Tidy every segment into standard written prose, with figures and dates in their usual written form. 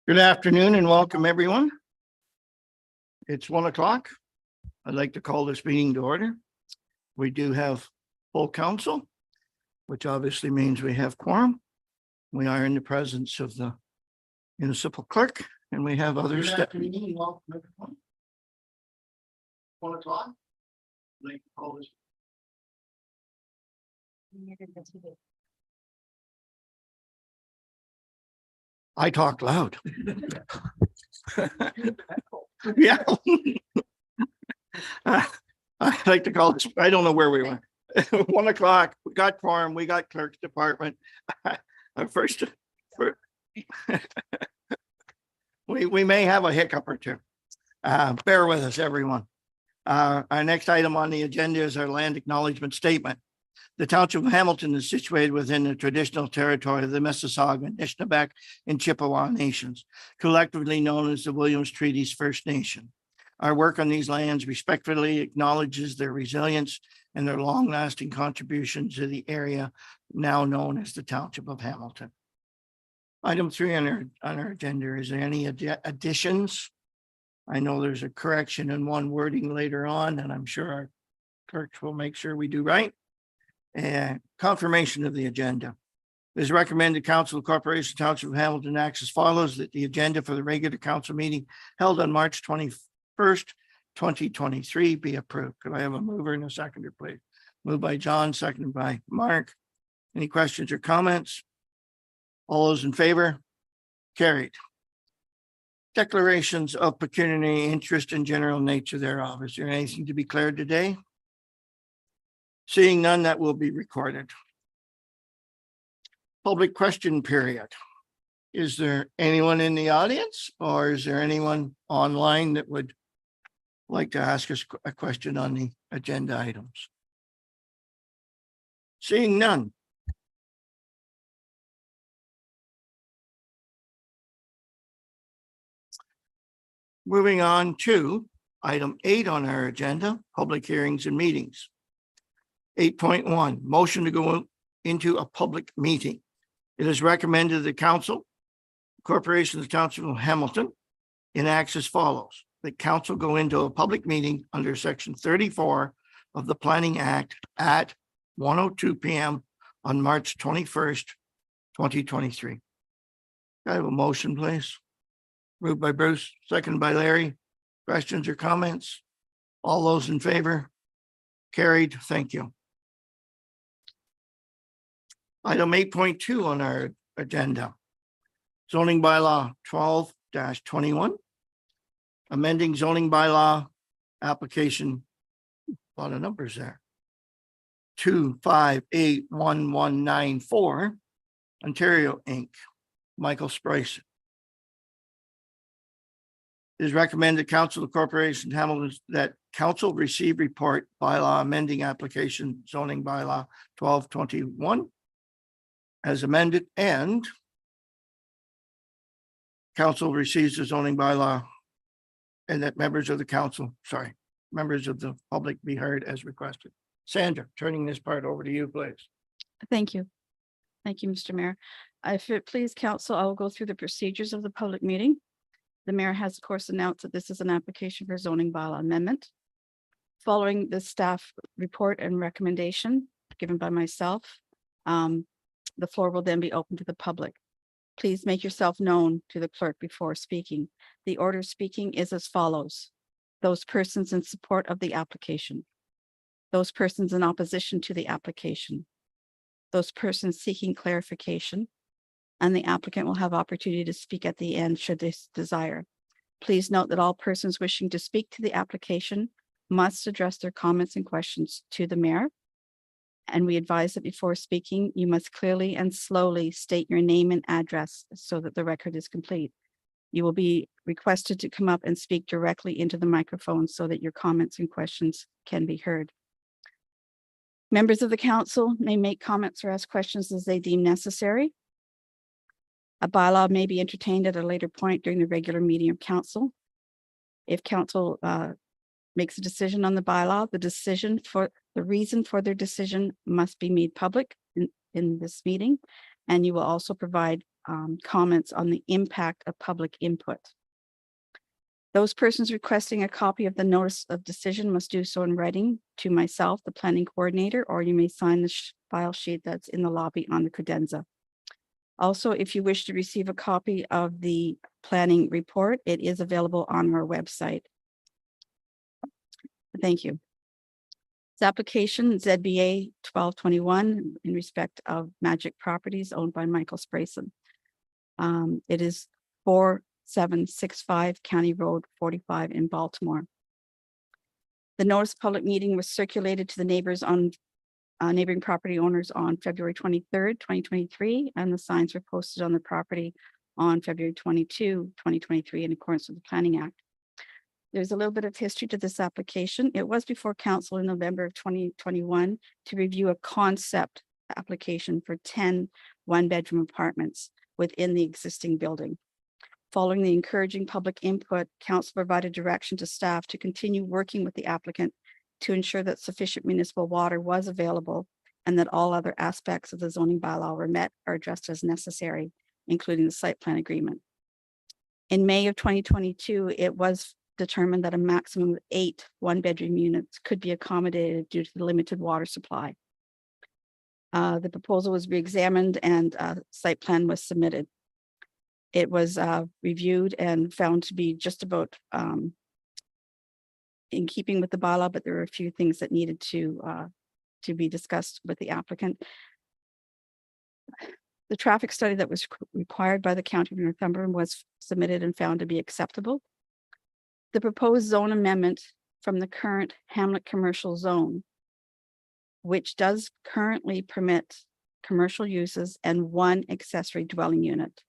Good afternoon and welcome, everyone. It's 1 o'clock. I'd like to call this meeting to order. We do have full council, which obviously means we have quorum. We are in the presence of the municipal clerk and we have others. Good afternoon and welcome, everyone. 1 o'clock. I'd like to call this. I talk loud. Yeah. I'd like to call this, I don't know where we went. 1 o'clock, we got quorum, we got clerk's department. First, we may have a hiccup or two. Bear with us, everyone. Our next item on the agenda is our land acknowledgement statement. The Township of Hamilton is situated within the traditional territory of the Mississauga, Anishinaabe, and Chippewa nations, collectively known as the Williams Treaties First Nation. Our work on these lands respectfully acknowledges their resilience and their long-lasting contribution to the area now known as the Township of Hamilton. Item 3 on our agenda, is there any additions? I know there's a correction in one wording later on, and I'm sure our clerks will make sure we do right. And confirmation of the agenda. It is recommended Council of Corporation Township of Hamilton acts as follows: that the agenda for the regular council meeting held on March 21st, 2023 be approved. Could I have a mover and a seconder, please? Moved by John, seconded by Mark. Any questions or comments? All those in favor? Carried. Declarations of pecuniary interest and general nature thereof. Is there anything to be declared today? Seeing none, that will be recorded. Public question period. Is there anyone in the audience or is there anyone online that would like to ask us a question on the agenda items? Seeing none. Moving on to item 8 on our agenda, public hearings and meetings. 8.1, motion to go into a public meeting. It is recommended the council, Corporation of the Township of Hamilton, enacts as follows: that council go into a public meeting under section 34 of the Planning Act at 1:02 p.m. on March 21st, 2023. I have a motion, please. Moved by Bruce, seconded by Larry. Questions or comments? All those in favor? Carried. Thank you. Item 8.2 on our agenda. Zoning bylaw 12-21. Amending zoning bylaw application. A lot of numbers there. 2581194. Ontario Inc. Michael Sprice. It is recommended Council of Corporation Hamilton that council receive report bylaw amending application zoning bylaw 1221 as amended, and council receives the zoning bylaw, and that members of the public be heard as requested. Sandra, turning this part over to you, please. Thank you. Thank you, Mr. Mayor. If it please council, I will go through the procedures of the public meeting. The mayor has, of course, announced that this is an application for zoning bylaw amendment. Following the staff report and recommendation given by myself, the floor will then be open to the public. Please make yourself known to the clerk before speaking. The order of speaking is as follows: those persons in support of the application, those persons in opposition to the application, those persons seeking clarification, and the applicant will have opportunity to speak at the end should they desire. Please note that all persons wishing to speak to the application must address their comments and questions to the mayor. And we advise that before speaking, you must clearly and slowly state your name and address so that the record is complete. You will be requested to come up and speak directly into the microphone so that your comments and questions can be heard. Members of the council may make comments or ask questions as they deem necessary. A bylaw may be entertained at a later point during the regular meeting of council. If council makes a decision on the bylaw, the reason for their decision must be made public in this meeting, and you will also provide comments on the impact of public input. Those persons requesting a copy of the notice of decision must do so in writing to myself, the planning coordinator, or you may sign the file sheet that's in the lobby on the credenza. Also, if you wish to receive a copy of the planning report, it is available on our website. Thank you. This application ZBA 1221 in respect of Magic Properties owned by Michael Sprayson. It is 4765 County Road 45 in Baltimore. The notice of public meeting was circulated to the neighbors on neighboring property owners on February 23rd, 2023, and the signs were posted on the property on February 22, 2023, in accordance with the Planning Act. There's a little bit of history to this application. It was before council in November of 2021 to review a concept application for 10 one-bedroom apartments within the existing building. Following the encouraging public input, council provided direction to staff to continue working with the applicant to ensure that sufficient municipal water was available and that all other aspects of the zoning bylaw were met or addressed as necessary, including the site plan agreement. In May of 2022, it was determined that a maximum of 8 one-bedroom units could be accommodated due to the limited water supply. The proposal was re-examined and site plan was submitted. It was reviewed and found to be just about in keeping with the bylaw, but there were a few things that needed to be discussed with the applicant. The traffic study that was required by the County of Northumberland was submitted and found to be acceptable. The proposed zone amendment from the current Hamlet commercial zone, which does currently permit commercial uses and 1 accessory dwelling unit,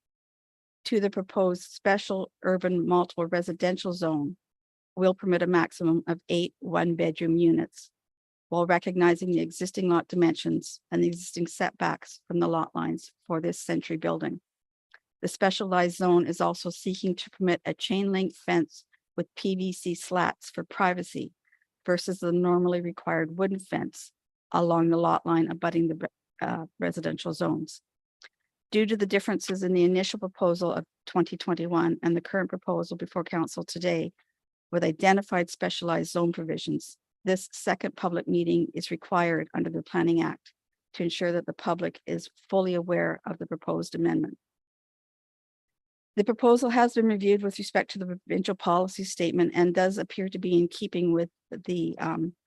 to the proposed special urban multiple residential zone, will permit a maximum of 8 one-bedroom units, while recognizing the existing lot dimensions and the existing setbacks from the lot lines for this Century building. The specialized zone is also seeking to permit a chain link fence with PVC slats for privacy versus the normally required wooden fence along the lot line abutting the residential zones. Due to the differences in the initial proposal of 2021 and the current proposal before council today, with identified specialized zone provisions, this second public meeting is required under the Planning Act to ensure that the public is fully aware of the proposed amendment. The proposal has been reviewed with respect to the provincial policy statement and does appear to be in keeping with the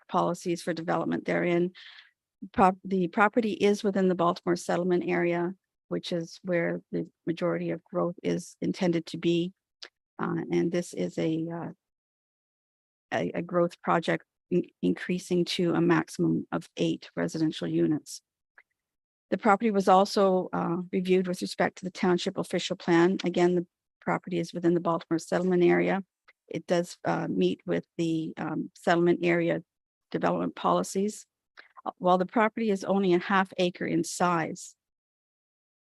policies for development therein. The property is within the Baltimore settlement area, which is where the majority of growth is intended to be. And this is a growth project increasing to a maximum of 8 residential units. The property was also reviewed with respect to the township official plan. Again, the property is within the Baltimore settlement area. It does meet with the settlement area development policies. While the property is only a ½ acre in size,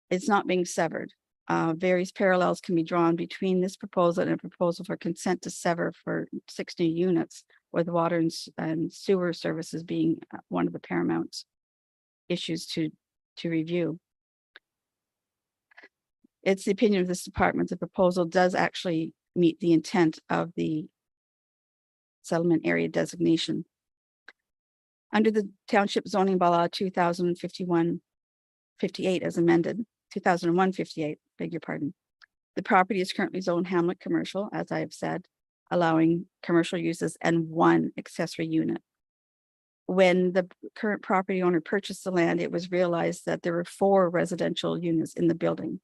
it's not being severed. Various parallels can be drawn between this proposal and a proposal for consent to sever for 6 new units, with water and sewer services being one of the paramount issues to review. It's the opinion of this department the proposal does actually meet the intent of the settlement area designation. Under the Township Zoning Bylaw 2051-58 as amended, 2001-58, beg your pardon. The property is currently zoned Hamlet commercial, as I have said, allowing commercial uses and 1 accessory unit. When the current property owner purchased the land, it was realized that there were 4 residential units in the building.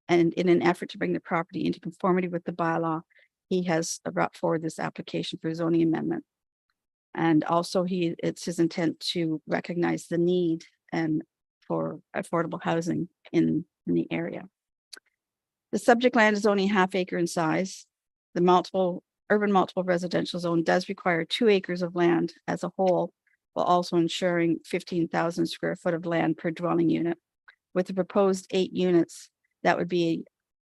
And in an effort to bring the property into conformity with the bylaw, he has brought forward this application for zoning amendment. And also it's his intent to recognize the need and for affordable housing in the area. The subject land is only ½ acre in size. The urban multiple residential zone does require 2 acres of land as a whole, while also ensuring 15,000 square foot of land per dwelling unit. With the proposed 8 units, that would be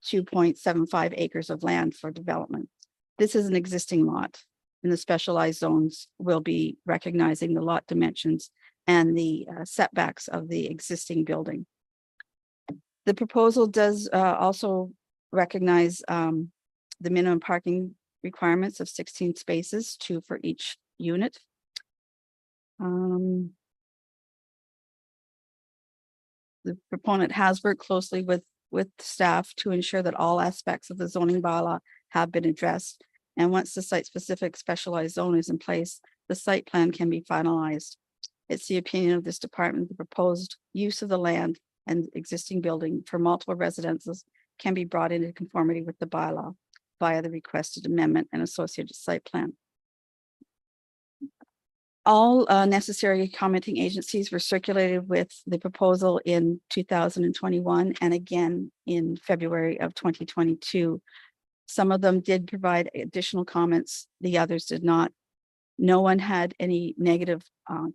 2.75 acres of land for development. This is an existing lot, and the specialized zones will be recognizing the lot dimensions and the setbacks of the existing building. The proposal does also recognize the minimum parking requirements of 16 spaces, 2 for each unit. The proponent has worked closely with staff to ensure that all aspects of the zoning bylaw have been addressed. And once the site-specific specialized zone is in place, the site plan can be finalized. It's the opinion of this department, the proposed use of the land and existing building for multiple residences can be brought into conformity with the bylaw via the requested amendment and associated site plan. All necessary commenting agencies were circulated with the proposal in 2021 and again in February of 2022. Some of them did provide additional comments, the others did not. No one had any negative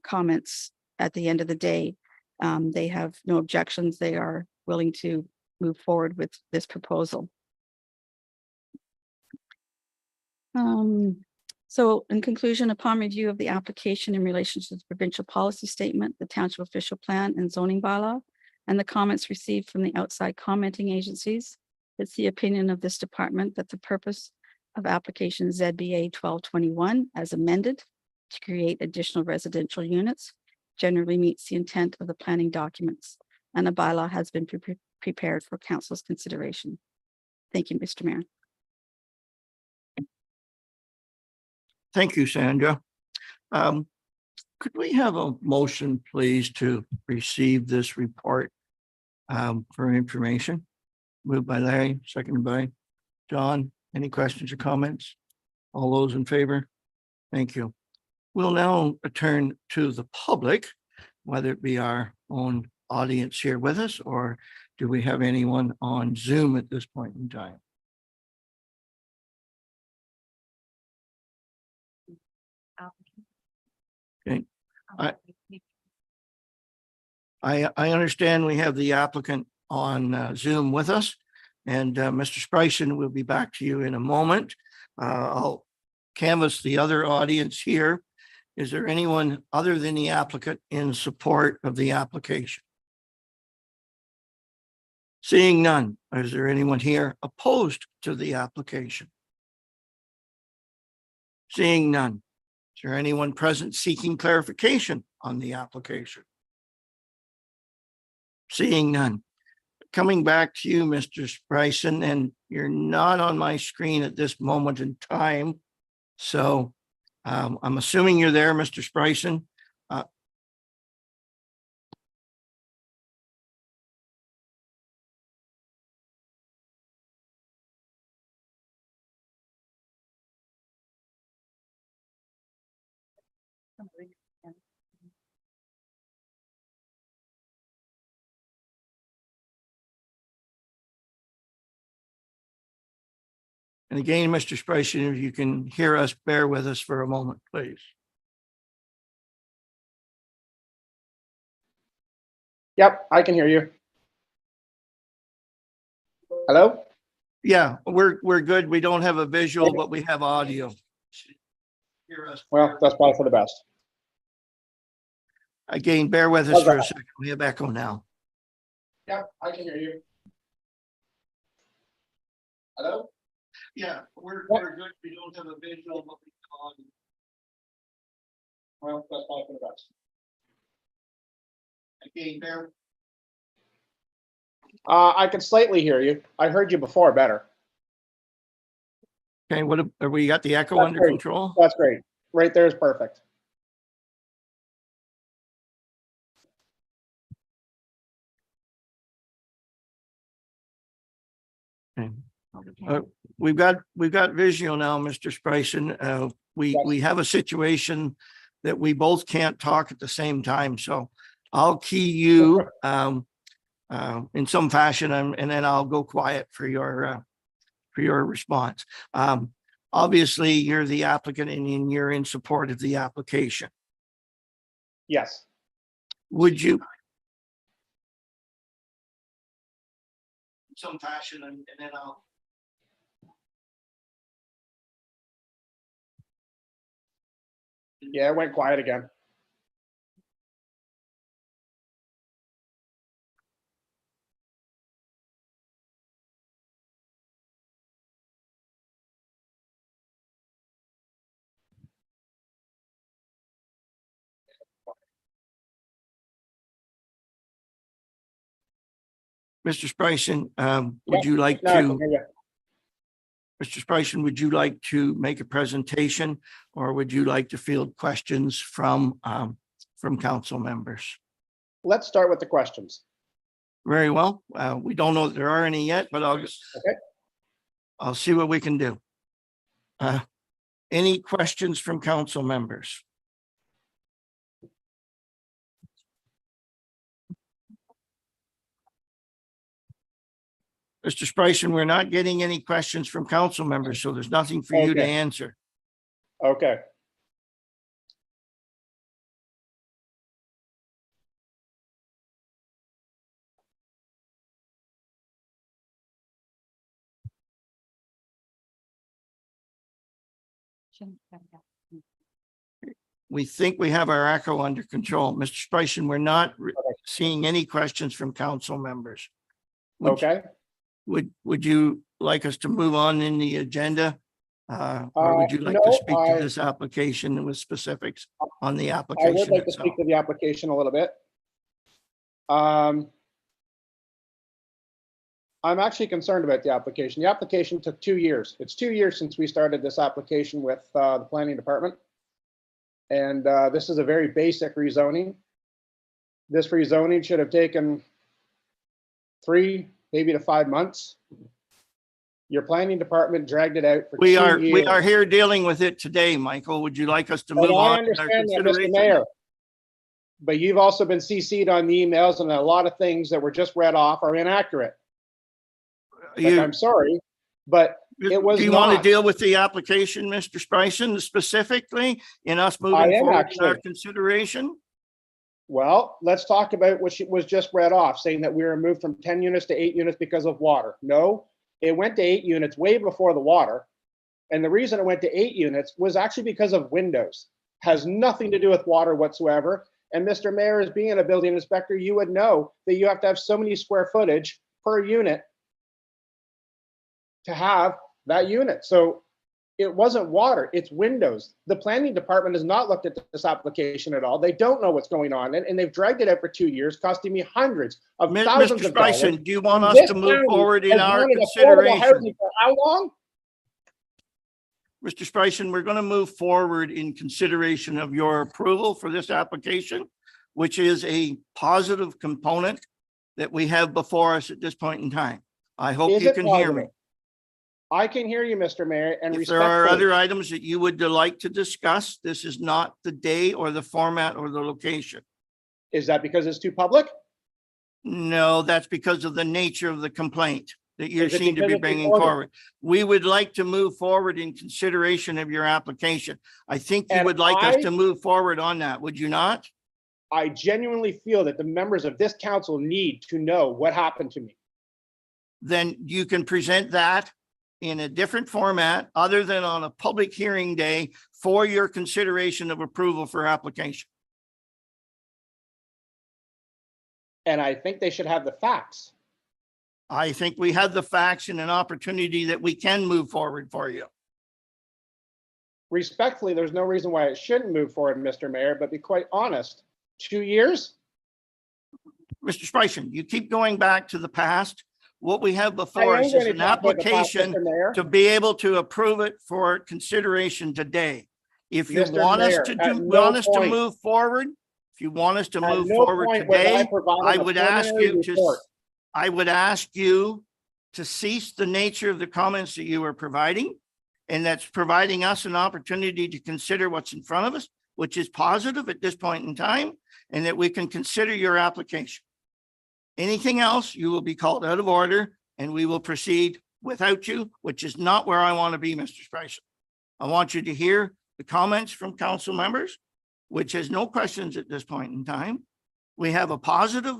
comments at the end of the day. They have no objections. They are willing to move forward with this proposal. So in conclusion, upon review of the application in relation to the provincial policy statement, the township official plan and zoning bylaw, and the comments received from the outside commenting agencies, it's the opinion of this department that the purpose of application ZBA 1221 as amended to create additional residential units generally meets the intent of the planning documents, and a bylaw has been prepared for council's consideration. Thank you, Mr. Mayor. Thank you, Sandra. Could we have a motion, please, to receive this report for information? Moved by Larry, seconded by John. Any questions or comments? All those in favor? Thank you. We'll now turn to the public, whether it be our own audience here with us, or do we have anyone on Zoom at this point in time? Okay. I understand we have the applicant on Zoom with us, and Mr. Spryson will be back to you in a moment. I'll canvass the other audience here. Is there anyone other than the applicant in support of the application? Seeing none, is there anyone here opposed to the application? Seeing none. Is there anyone present seeking clarification on the application? Seeing none. Coming back to you, Mr. Spryson, and you're not on my screen at this moment in time. So I'm assuming you're there, Mr. Spryson. And again, Mr. Spryson, if you can hear us, bear with us for a moment, please. Yep, I can hear you. Hello? Yeah, we're good. We don't have a visual, but we have audio. Hear us. Well, that's probably for the best. Again, bear with us for a second. We have echo now. Yep, I can hear you. Hello? Yeah, we're good. We don't have a visual, but we have audio. Well, that's probably for the best. Again, bear. I can slightly hear you. I heard you before better. Okay, what have we got the echo That's under great. control? That's great. Right there is perfect. Okay. We've got visual now, Mr. Spryson. We have a situation that we both can't talk at the same time, so I'll key you in some fashion, and then I'll go quiet for your response. Obviously, you're the applicant and you're in support of the application. Yes. Would you? In some fashion, and then I'll. Yeah, it went quiet again. Mr. Spryson, would Yep. you like No, I can to, hear you. Mr. Spryson, would you like to make a presentation or would you like to field questions from council members? Let's start with the questions. Very well. We don't know that there are any yet, but Okay. I'll see what we can do. Any questions from council members? Mr. Spryson, we're not getting any questions from council members, so there's nothing for you to Okay. answer. Okay. We think we have our echo under control. Mr. Spryson, we're not seeing any questions from council members. Okay. Would you like us to move on in the agenda? Or would you like to No, speak to I- this application with specifics on the I would application like to itself? speak to the application a little bit. I'm actually concerned about the application. The application took 2 years. It's 2 years since we started this application with the planning department. And this is a very basic rezoning. This rezoning should have taken 3, maybe to 5 months. Your planning department dragged it out for 2 We years. are here dealing with it today, Michael. Would you like us to And move I on? in our understand that, Mr. consideration? Mayor. But you've also been CC'd on the emails, and a lot of things that were just read off are inaccurate. Like, You, I'm sorry, but it was do you want to not. deal with the application, Mr. Spryson, specifically in us I moving am forward in our actually. consideration? Well, let's talk about what was just read off, saying that we were moved from 10 units to 8 units because of water. No, it went to 8 units way before the water. And the reason it went to 8 units was actually because of windows. Has nothing to do with water whatsoever. And Mr. Mayor, as being a building inspector, you would know that you have to have so many square footage per unit to have that unit. So it wasn't water, it's windows. The planning department has not looked at this application at all. They don't know what's going on, and they've dragged it out for 2 years, costing me hundreds of thousands Mr. of dollars. Spryson, do you want us This to move county forward in has our wanted affordable consideration? housing for how long? Mr. Spryson, we're going to move forward in consideration of your approval for this application, which is a positive component that we have before us at this point in time. I hope Is you it can hear me. positive? I can hear you, Mr. Mayor, and If there are respectfully, other items that you would like to discuss, this is not the day or the format or the location. is that because it's too public? No, that's because of the nature of the complaint that you Is it seem to because be it's bringing recorded? forward. We would like to move forward in consideration of your application. I think you And would like us I- to move forward on that, would you not? I genuinely feel that the members of this council need to know what happened to me. Then you can present that in a different format other than on a public hearing day for your consideration of approval for application. And I think they should have the facts. I think we have the facts and an opportunity that we can move forward for you. Respectfully, there's no reason why it shouldn't move forward, Mr. Mayor, but be quite honest, 2 years? Mr. Spryson, you keep going back to the past. What we have I before am us is going to an talk about the past, application Mr. Mayor. to be able to approve it for consideration today. If you Mr. want us Mayor, to at do, no want us to point- move forward, if you want us to At move no forward point was today, provided I a would ask preliminary you to, report. I would ask you to cease the nature of the comments that you are providing. And that's providing us an opportunity to consider what's in front of us, which is positive at this point in time, and that we can consider your application. Anything else, you will be called out of order and we will proceed without you, which is not where I want to be, Mr. Spryson. I want you to hear the comments from council members, which has no questions at this point in time. We have a positive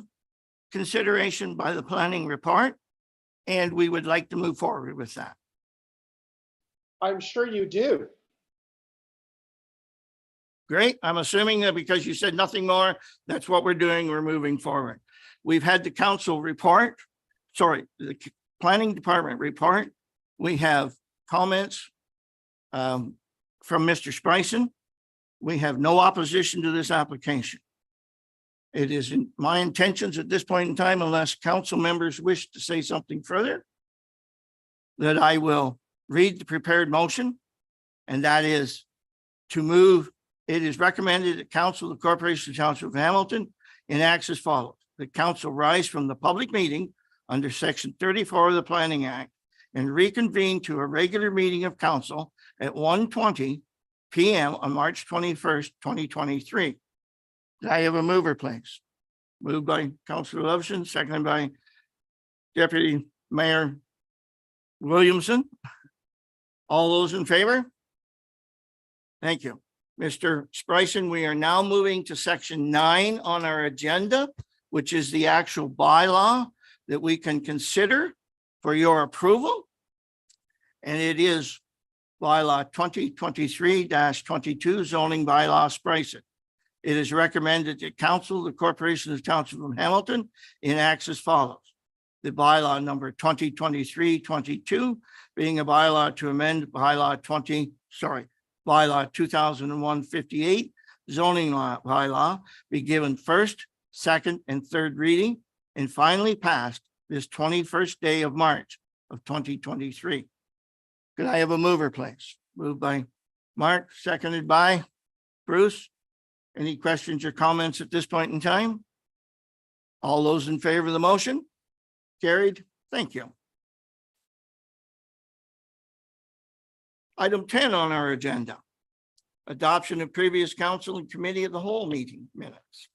consideration by the planning report, and we would like to move forward with that. I'm sure you do. Great. I'm assuming that because you said nothing more, that's what we're doing. We're moving forward. We've had the council report, the planning department report. We have comments from Mr. Spryson. We have no opposition to this application. It is in my intentions at this point in time, unless council members wish to say something further, that I will read the prepared motion, and that is to move. It is recommended that council of the Corporation of the Township of Hamilton enacts as follows. The council rise from the public meeting under section 34 of the Planning Act and reconvene to a regular meeting of council at 1:20 p.m. on March 21st, 2023. Do I have a mover, please? Moved by Councilor Lovison, seconded by Deputy Mayor Williamson. All those in favor? Thank you. Mr. Spryson, we are now moving to section 9 on our agenda, which is the actual bylaw that we can consider for your approval. And it is bylaw 2023-22 zoning bylaw Spryson. It is recommended that council, the Corporation of the Township of Hamilton, enacts as follows. The bylaw number 2023-22 being a bylaw to amend bylaw 2001-58 zoning law bylaw be given first, second, and third reading and finally passed this 21st day of March of 2023. Could I have a mover, please? Moved by Mark, seconded by Bruce. Any questions or comments at this point in time? All those in favor of the motion? Carried. Thank you. Item 10 on our agenda. Adoption of previous council and committee of the whole meeting minutes.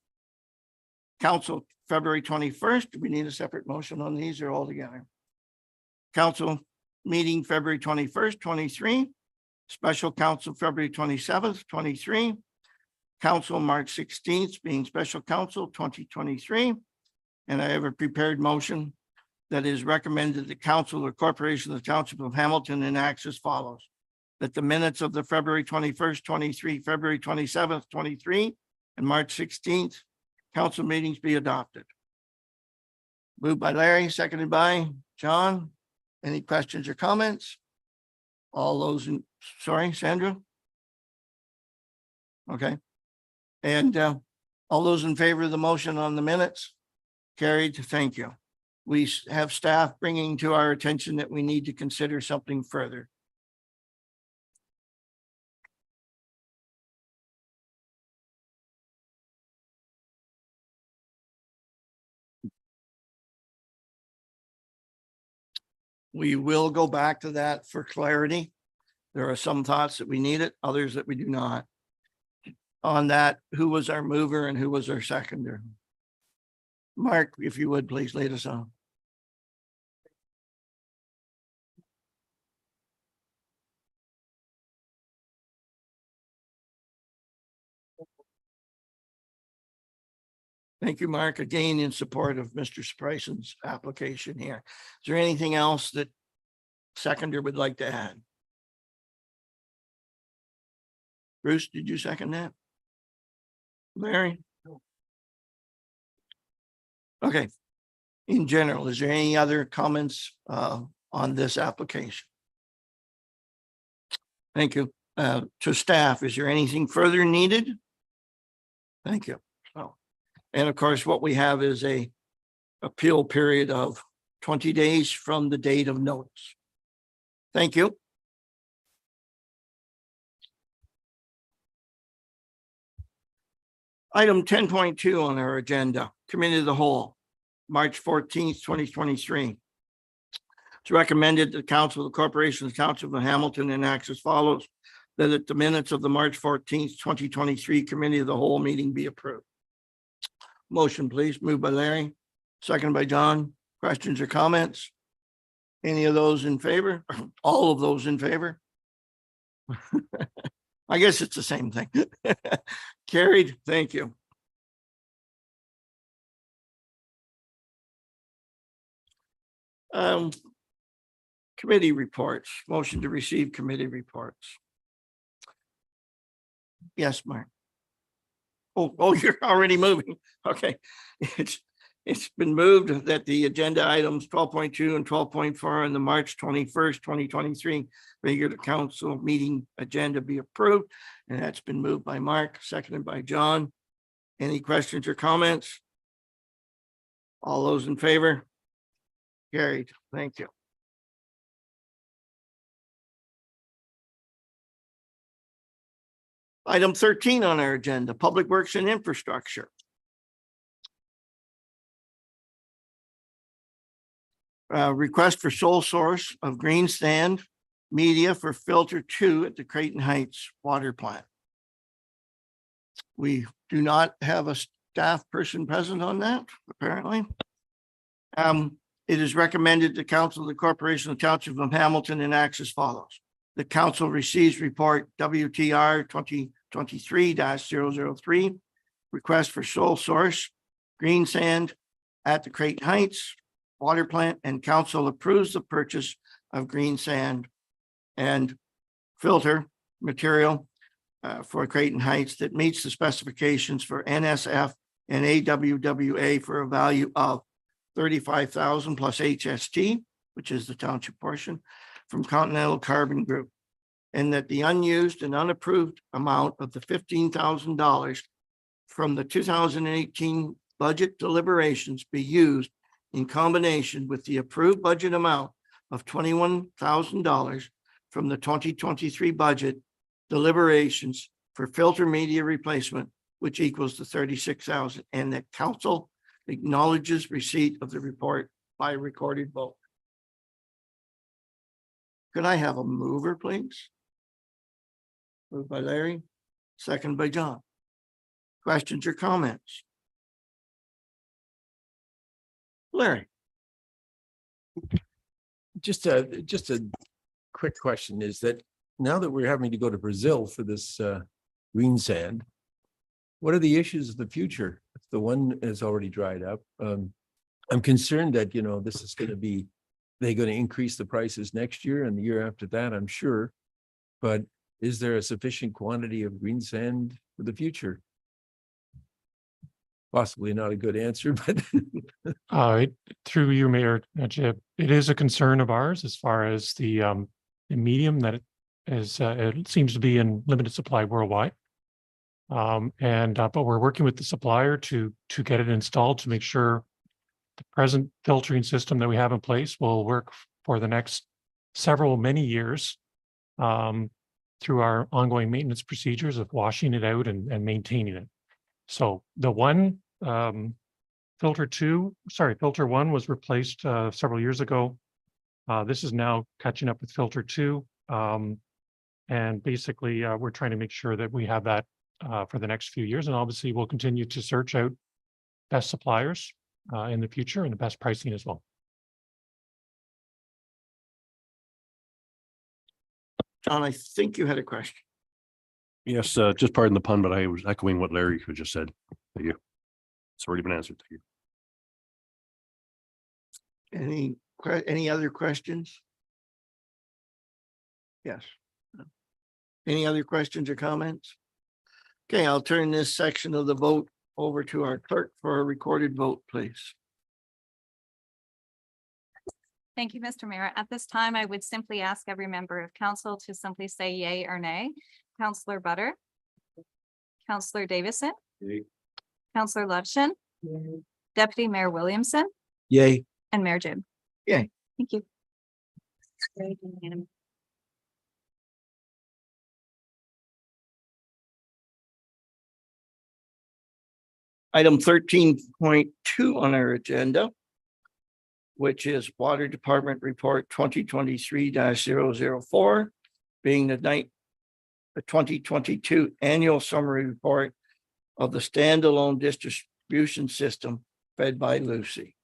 Council, February 21st. Do we need a separate motion on these or all together? Council meeting, February 21st, 23. Special council, February 27th, 23. Council, March 16th, being special council, 2023. And I have a prepared motion that is recommended the council or corporation of the Township of Hamilton enacts as follows. That the minutes of the February 21st, 23, February 27th, 23, and March 16th council meetings be adopted. Moved by Larry, seconded by John. Any questions or comments? All those in, sorry, Sandra? Okay. And all those in favor of the motion on the minutes? Carried. Thank you. We have staff bringing to our attention that we need to consider something further. We will go back to that for clarity. There are some thoughts that we need it, others that we do not. On that, who was our mover and who was our seconder? Mark, if you would, please lead us on. Thank you, Mark, again in support of Mr. Spryson's application here. Is there anything else that seconder would like to add? Bruce, did you second that? Larry? Okay. In general, is there any other comments on this application? Thank you. To staff, is there anything further needed? Thank you. Oh. And of course, what we have is a appeal period of 20 days from the date of notice. Thank you. Item 10.2 on our agenda, Committee of the Whole, March 14th, 2023. It's recommended that the Council of the Corporation of the Township of Hamilton enacts as follows, that at the minutes of the March 14th, 2023 Committee of the Whole meeting be approved. Motion, please. Moved by Larry, seconded by John. Questions or comments? Any of those in favor? All of those in favor? I guess it's the same thing. Carried. Thank you. Committee reports. Motion to receive committee reports. Yes, Mark. Oh, you're already moving. Okay. It's been moved that the agenda items 12.2 and 12.4 on the March 21st, 2023 regular council meeting agenda be approved. And that's been moved by Mark, seconded by John. Any questions or comments? All those in favor? Carried. Thank you. Item 13 on our agenda, Public Works and Infrastructure. Request for sole source of green sand media for filter 2 at the Creighton Heights water plant. We do not have a staff person present on that, apparently. It is recommended the council of the Corporation of the Township of Hamilton enacts as follows. The council receives report WTR 2023-003, request for sole source green sand at the Creighton Heights water plant, and council approves the purchase of green sand and filter material for Creighton Heights that meets the specifications for NSF and AWWA for a value of $35,000 plus HST, which is the township portion, from Continental Carbon Group, and that the unused and unapproved amount of the $15,000 from the 2018 budget deliberations be used in combination with the approved budget amount of $21,000 from the 2023 budget deliberations for filter media replacement, which equals the $36,000, and that council acknowledges receipt of the report by recorded vote. Could I have a mover, please? Moved by Larry, second by John. Questions or comments? Larry? Just a quick question is that now that we're having to go to Brazil for this green sand, what are the issues of the future? The one has already dried up. I'm concerned that, this is going to be, they're going to increase the prices next year and the year after that, I'm sure. But is there a sufficient quantity of green sand for the future? Possibly not a good answer, but Through you, Mayor Jib, it is a concern of ours as far as the medium that it seems to be in limited supply worldwide. But we're working with the supplier to get it installed to make sure the present filtering system that we have in place will work for the next many years through our ongoing maintenance procedures of washing it out and maintaining it. So the one filter 1 was replaced several years ago. This is now catching up with filter 2. And basically we're trying to make sure that we have that for the next few years. And obviously we'll continue to search out best suppliers in the future and the best pricing as well. John, I think you had a question. Yes, just pardon the pun, but I was echoing what Larry had just said. Thank you. It's already been answered. Thank you. Any other questions? Yes. Any other questions or comments? Okay, I'll turn this section of the vote over to our clerk for a recorded vote, please. Thank you, Mr. Mayor. At this time, I would simply ask every member of council to simply say yay or nay. Councillor Butter. Councillor Davison. Yay. Councillor Lovshin. Deputy Mayor Williamson yay. and Mayor Jim. Yay. Thank you. Item 13.2 on our agenda, which is Water Department Report 2023-004, being the 2022 annual summary report of the standalone distribution system fed by Lucy.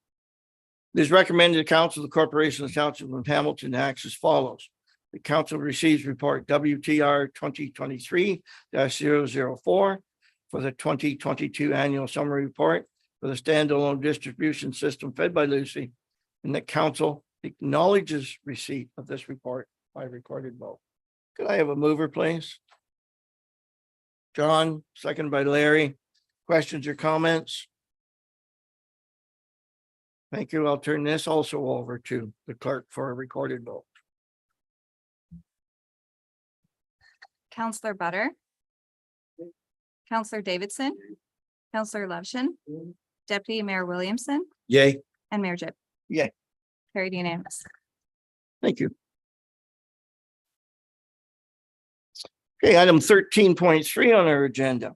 It is recommended the council of the Corporation of the Township of Hamilton acts as follows. The council receives report WTR 2023-004 for the 2022 annual summary report for the standalone distribution system fed by Lucy, and the council acknowledges receipt of this report by recorded vote. Could I have a mover, please? John, second by Larry. Questions or comments? Thank you. I'll turn this also over to the clerk for a recorded vote. Councillor Butter. Councillor Davidson. Counselor Loveshin, Deputy Mayor Williamson, Yay. and Mayor Jip. Yay. Carried unanimous. Thank you. Okay, item 13.3 on our agenda.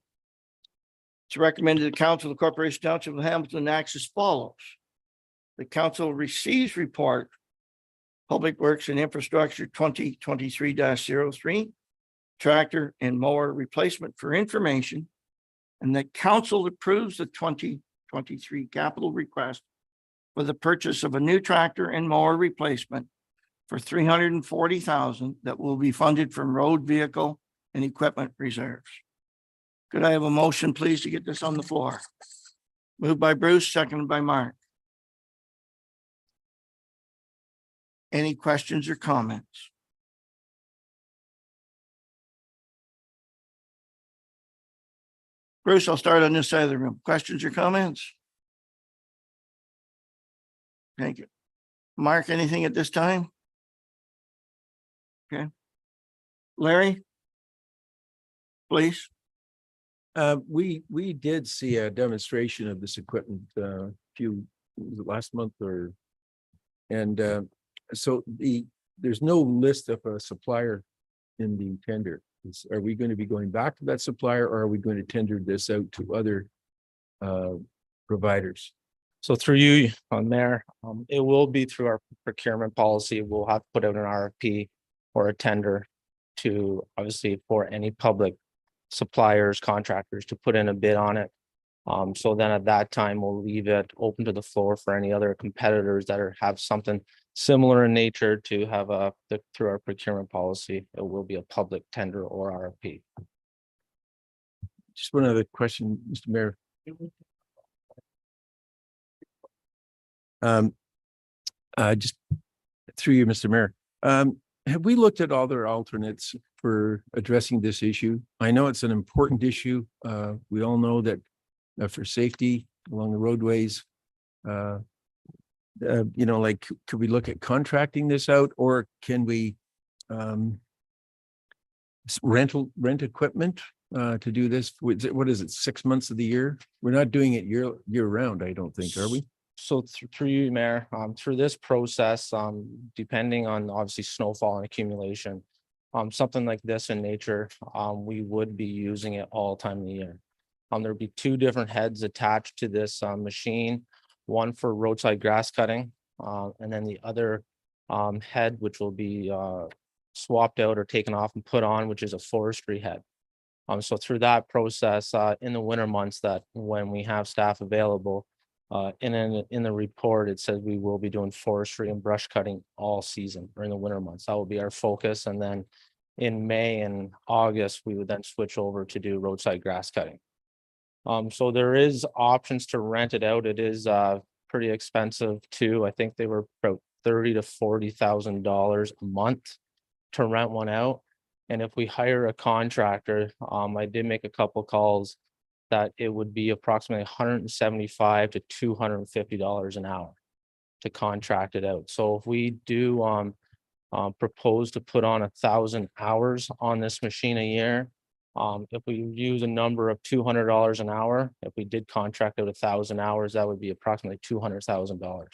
It's recommended the council of the Corporation Township of Hamilton acts as follows. The council receives report Public Works and Infrastructure 2023-03 tractor and mower replacement for information, and the council approves the 2023 capital request for the purchase of a new tractor and mower replacement for $340,000 that will be funded from road vehicle and equipment reserves. Could I have a motion, please, to get this on the floor? Moved by Bruce, seconded by Mark. Any questions or comments? Bruce, I'll start on this side of the room. Questions or comments? Thank you. Mark, anything at this time? Okay. Larry? Please. We did see a demonstration of this equipment was it last month so there's no list of a supplier in the tender. Are we going to be going back to that supplier, or are we going to tender this out to other providers? So through you, Mayor, it will be through our procurement policy. We'll have to put out an RFP or a tender to, obviously, for any public suppliers, contractors to put in a bid on it. So then at that time, we'll leave it open to the floor for any other competitors that have something similar in nature to have through our procurement policy. It will be a public tender or RFP. Just one other question, Mr. Mayor. Just through you, Mr. Mayor. Have we looked at other alternates for addressing this issue? I know it's an important issue. We all know that for safety along the roadways, like, could we look at contracting this out, or can we rent equipment to do this? What is it, 6 months of the year? We're not doing it year round, I don't think, are we? So through you, Mayor, through this process, depending on obviously snowfall and accumulation, something like this in nature, we would be using it all time of the year. There'd be two different heads attached to this machine, one for roadside grass cutting, and then the other head, which will be swapped out or taken off and put on, which is a forestry head. So through that process, in the winter months, that when we have staff available, in the report, it says we will be doing forestry and brush cutting all season during the winter months. That will be our focus. And then in May and August, we would then switch over to do roadside grass cutting. So there is options to rent it out. It is pretty expensive too. I think they were about $30,000 to $40,000 a month to rent one out. And if we hire a contractor, I did make a couple calls that it would be approximately $175 to $250 an hour to contract it out. So if we do propose to put on 1,000 hours on this machine a year, if we use a number of $200 an hour, if we did contract out 1,000 hours, that would be approximately $200,000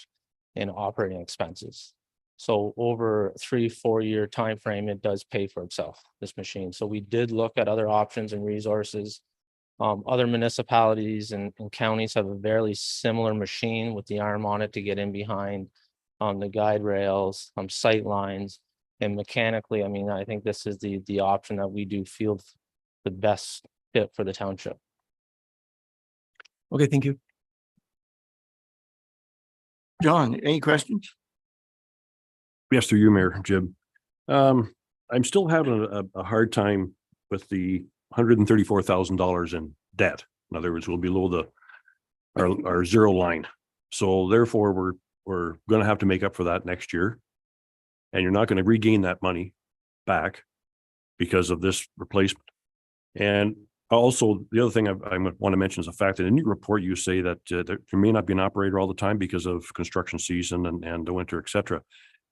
in operating expenses. So over a 3-4 year time frame, it does pay for itself, this machine. So we did look at other options and resources. Other municipalities and counties have a very similar machine with the arm on it to get in behind the guide rails, sight lines, and mechanically. I mean, I think this is the option that we do feel the best fit for the township. Okay, thank you. John, any questions? Yes, through you, Mayor Jib. I'm still having a hard time with the $134,000 in debt. In other words, we'll be below our zero line. So therefore, we're going to have to make up for that next year. And you're not going to regain that money back because of this replacement. And also, the other thing I want to mention is the fact that in your report, you say that there may not be an operator all the time because of construction season and the winter, et cetera.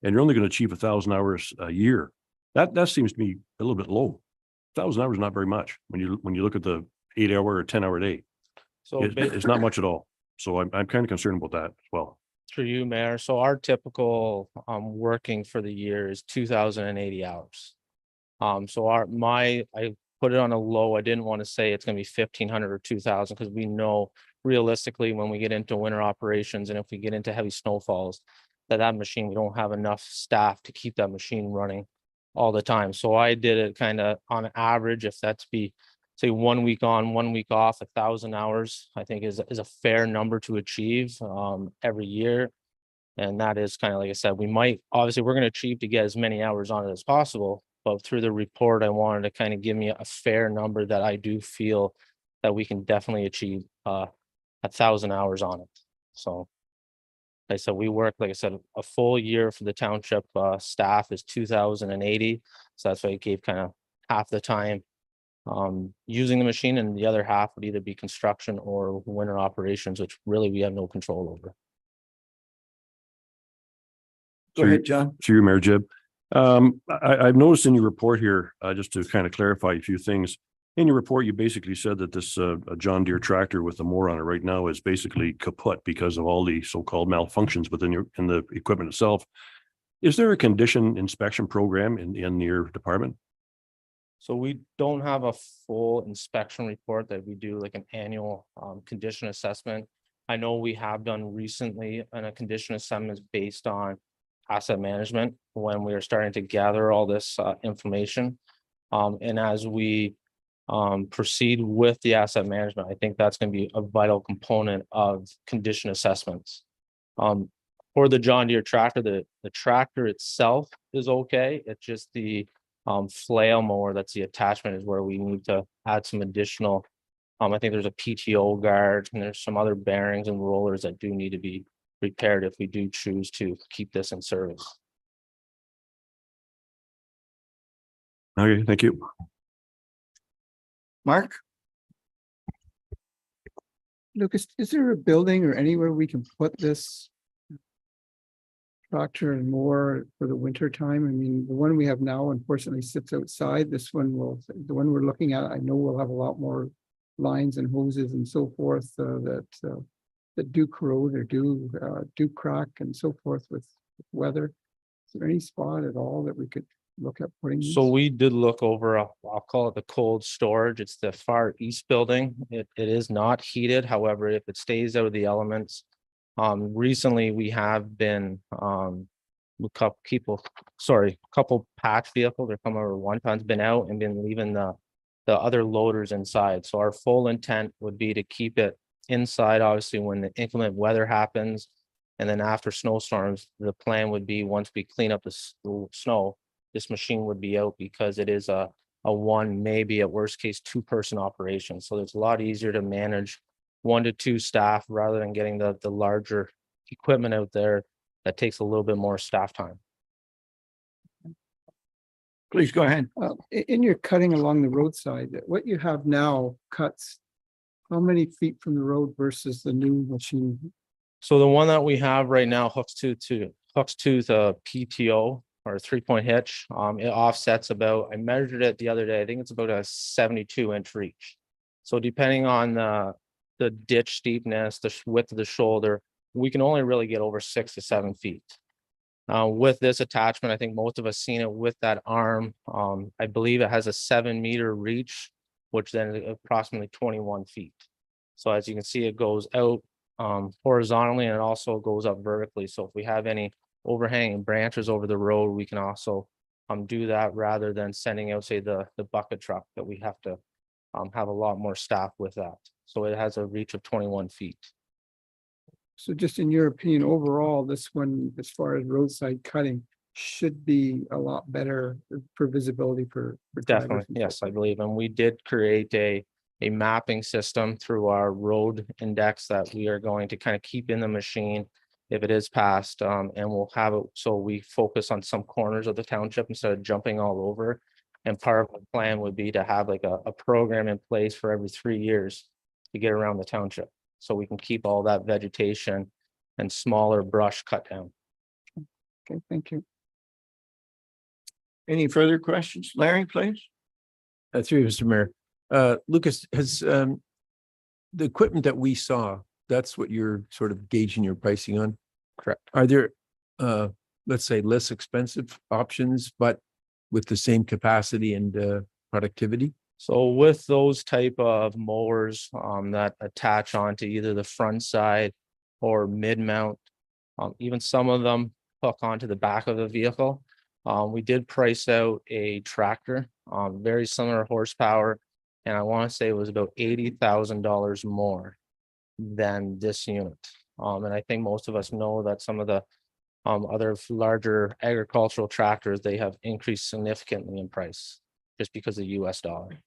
And you're only going to achieve 1,000 hours a year. That seems to me a little bit low. 1,000 hours is not very much when you look at the 8-hour or 10-hour day. So It's not much at all. So I'm kind of concerned about that as well. through you, Mayor. So our typical working for the year is 2,080 hours. So I put it on a low. I didn't want to say it's gonna be 1,500 or 2,000 because we know realistically when we get into winter operations and if we get into heavy snowfalls, that machine, we don't have enough staff to keep that machine running all the time. So I did it kind of on average, if that's be, say, 1 week on, 1 week off, 1,000 hours, I think is a fair number to achieve every year. And that is kind of, like I said, obviously, we're going to achieve to get as many hours on it as possible. But through the report, I wanted to kind of give me a fair number that I do feel that we can definitely achieve 1,000 hours on it. So like I said, we work, like I said, a full year for the township staff is 2,080. So that's why I gave kind of half the time using the machine, and the other half would either be construction or winter operations, which really we have no control over. Go ahead, John. To you, Mayor Jib. I've noticed in your report here, just to kind of clarify a few things. In your report, you basically said that this a John Deere tractor with the mower on it right now is basically kaput because of all the so-called malfunctions within the equipment itself. Is there a condition inspection program in your department? So we don't have a full inspection report that we do like an annual condition assessment. I know we have done recently a condition assessment based on asset management when we are starting to gather all this information. And as we proceed with the asset management, I think that's going to be a vital component of condition assessments. For the John Deere tractor, the tractor itself is okay. It's just the flail mower, that's the attachment, is where we need to add some additional. I think there's a PTO guard and there's some other bearings and rollers that do need to be repaired if we do choose to keep this in service. Okay, thank you. Mark? Lucas, is there a building or anywhere we can put this tractor and mower for the winter time? I mean, the one we have now unfortunately sits outside. This one the one we're looking at, I know we'll have a lot more lines and hoses and so forth that do corrode or do crack and so forth with weather. Is there any spot at all that we could look at putting these? So we did look over, I'll call it the cold storage. It's the far east building. It is not heated. However, if it stays out of the elements, recently we have been, a couple patch vehicles, they're coming over 1 ton's been out and been leaving the other loaders inside. So our full intent would be to keep it inside, obviously, when the inclement weather happens. And then after snowstorms, the plan would be once we clean up the snow, this machine would be out because it is a one, maybe at worst case, 2-person operation. So it's a lot easier to manage 1 to 2 staff rather than getting the larger equipment out there that takes a little bit more staff time. Please go ahead. In your cutting along the roadside, what you have now cuts how many feet from the road versus the new machine? So the one that we have right now hooks to the PTO or 3-point hitch. It offsets about, I measured it the other day, I think it's about a 72-inch reach. So depending on the ditch steepness, the width of the shoulder, we can only really get over 6 to 7 feet. With this attachment, I think most of us seen it with that arm. I believe it has a 7-meter reach, which then is approximately 21 feet. So as you can see, it goes out horizontally and it also goes up vertically. So if we have any overhanging branches over the road, we can also do that rather than sending out, say, the bucket truck that we have to have a lot more staff with that. So it has a reach of 21 feet. So just in your opinion, overall, this one, as far as roadside cutting, should be a lot better for visibility for drivers Definitely, and so yes, I forth. believe, and we did create a mapping system through our road index that we are going to kind of keep in the machine if it is passed, and we'll have it so we focus on some corners of the township instead of jumping all over. And part of the plan would be to have like a program in place for every 3 years to get around the township, so we can keep all that vegetation and smaller brush cut down. Okay, thank you. Any further questions? Larry, please? Through you, Mr. Mayor. Lucas, has the equipment that we saw, that's what you're sort of gauging your pricing on? Correct. Are there, let's say, less expensive options, but with the same capacity and productivity? So with those type of mowers that attach onto either the front side or mid mount, even some of them hook onto the back of the vehicle. We did price out a tractor, very similar horsepower, and I want to say it was about $80,000 more than this unit. And I think most of us know that some of the other larger agricultural tractors, they have increased significantly in price just because of the US dollar.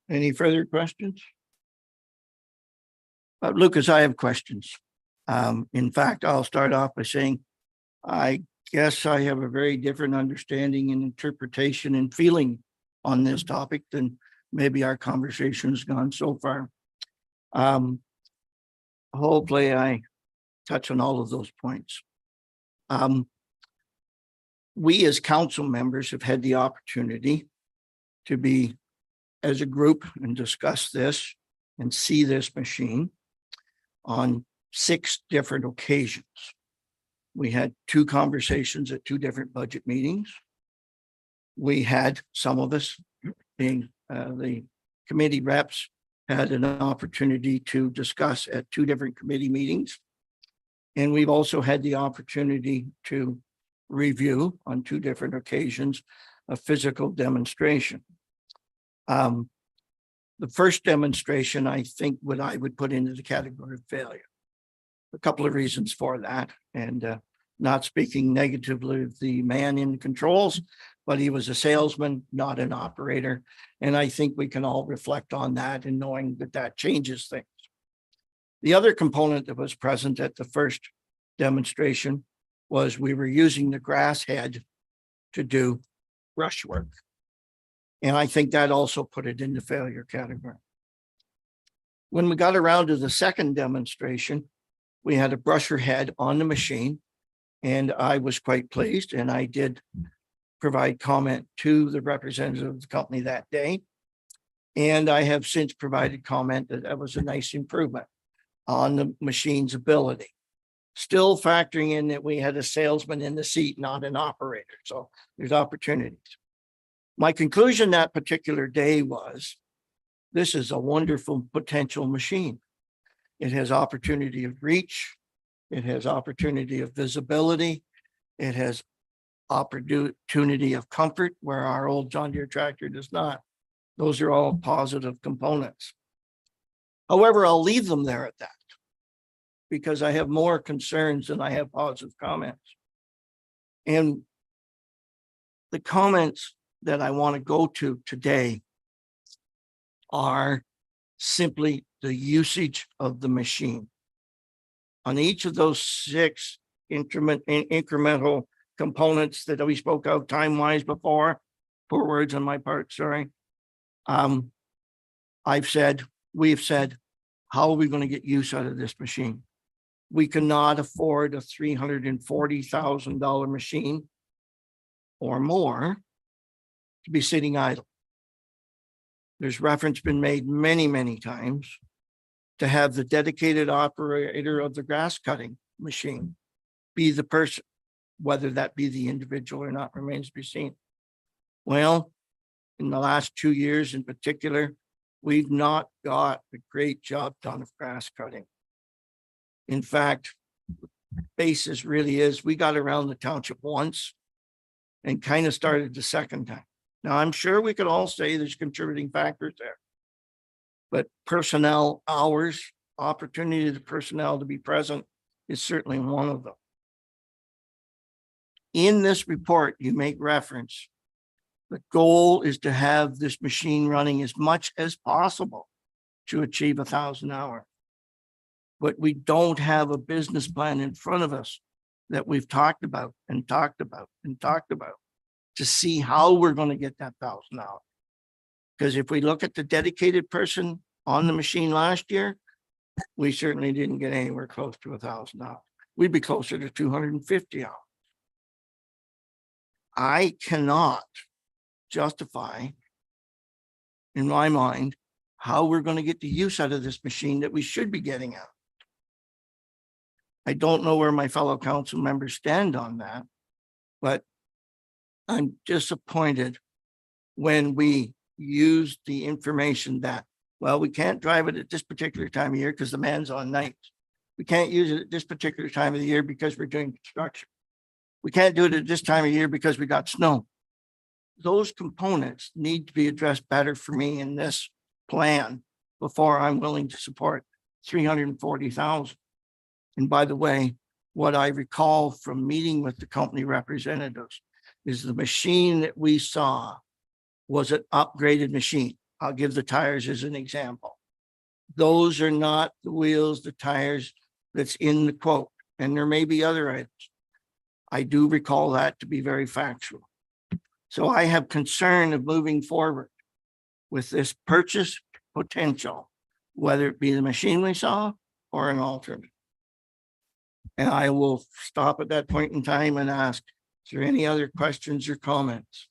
Any further questions? Lucas, I have questions. In fact, I'll start off by saying, I guess I have a very different understanding and interpretation and feeling on this topic than maybe our conversation has gone so far. Hopefully I touch on all of those points. We as council members have had the opportunity to be as a group and discuss this and see this machine on 6 different occasions. We had 2 conversations at 2 different budget meetings. We had, some of us being the committee reps, had an opportunity to discuss at 2 different committee meetings. And we've also had the opportunity to review on 2 different occasions a physical demonstration. The first demonstration, I think, I would put into the category of failure. A couple of reasons for that, and not speaking negatively of the man in controls, but he was a salesman, not an operator. And I think we can all reflect on that and knowing that that changes things. The other component that was present at the first demonstration was we were using the grass head to do brush work. And I think that also put it in the failure category. When we got around to the second demonstration, we had a brusher head on the machine, and I was quite pleased, and I did provide comment to the representative of the company that day. And I have since provided comment that that was a nice improvement on the machine's ability. Still factoring in that we had a salesman in the seat, not an operator. So there's opportunities. My conclusion that particular day was, this is a wonderful potential machine. It has opportunity of reach. It has opportunity of visibility. It has opportunity of comfort where our old John Deere tractor does not. Those are all positive components. However, I'll leave them there at that because I have more concerns than I have positive comments. And the comments that I want to go to today are simply the usage of the machine. On each of those 6 incremental components that we spoke of time-wise before, 4 words on my part, sorry. We've said, how are we going to get use out of this machine? We cannot afford a $340,000 machine or more to be sitting idle. There's reference been made many, many times to have the dedicated operator of the grass cutting machine be the person, whether that be the individual or not remains to be seen. Well, in the last 2 years in particular, we've not got a great job done of grass cutting. In fact, basis really is, we got around the township once and kind of started the second time. Now, I'm sure we could all say there's contributing factors there, but personnel hours, opportunity to personnel to be present is certainly one of them. In this report, you make reference, the goal is to have this machine running as much as possible to achieve 1,000 hours. But we don't have a business plan in front of us that we've talked about and talked about and talked about to see how we're going to get that 1,000 hours. Because if we look at the dedicated person on the machine last year, we certainly didn't get anywhere close to 1,000 hours. We'd be closer to 250 hours. I cannot justify in my mind, how we're going to get the use out of this machine that we should be getting out. I don't know where my fellow council members stand on that, but I'm disappointed when we use the information that, well, we can't drive it at this particular time of year because the man's on nights. We can't use it at this particular time of the year because we're doing construction. We can't do it at this time of year because we got snow. Those components need to be addressed better for me in this plan before I'm willing to support 340,000. And by the way, what I recall from meeting with the company representatives is the machine that we saw was an upgraded machine. I'll give the tires as an example. Those are not the wheels, the tires that's in the quote, and there may be other items. I do recall that to be very factual. So I have concern of moving forward with this purchase potential, whether it be the machine we saw or an alternate. And I will stop at that point in time and ask, is there any other questions or comments?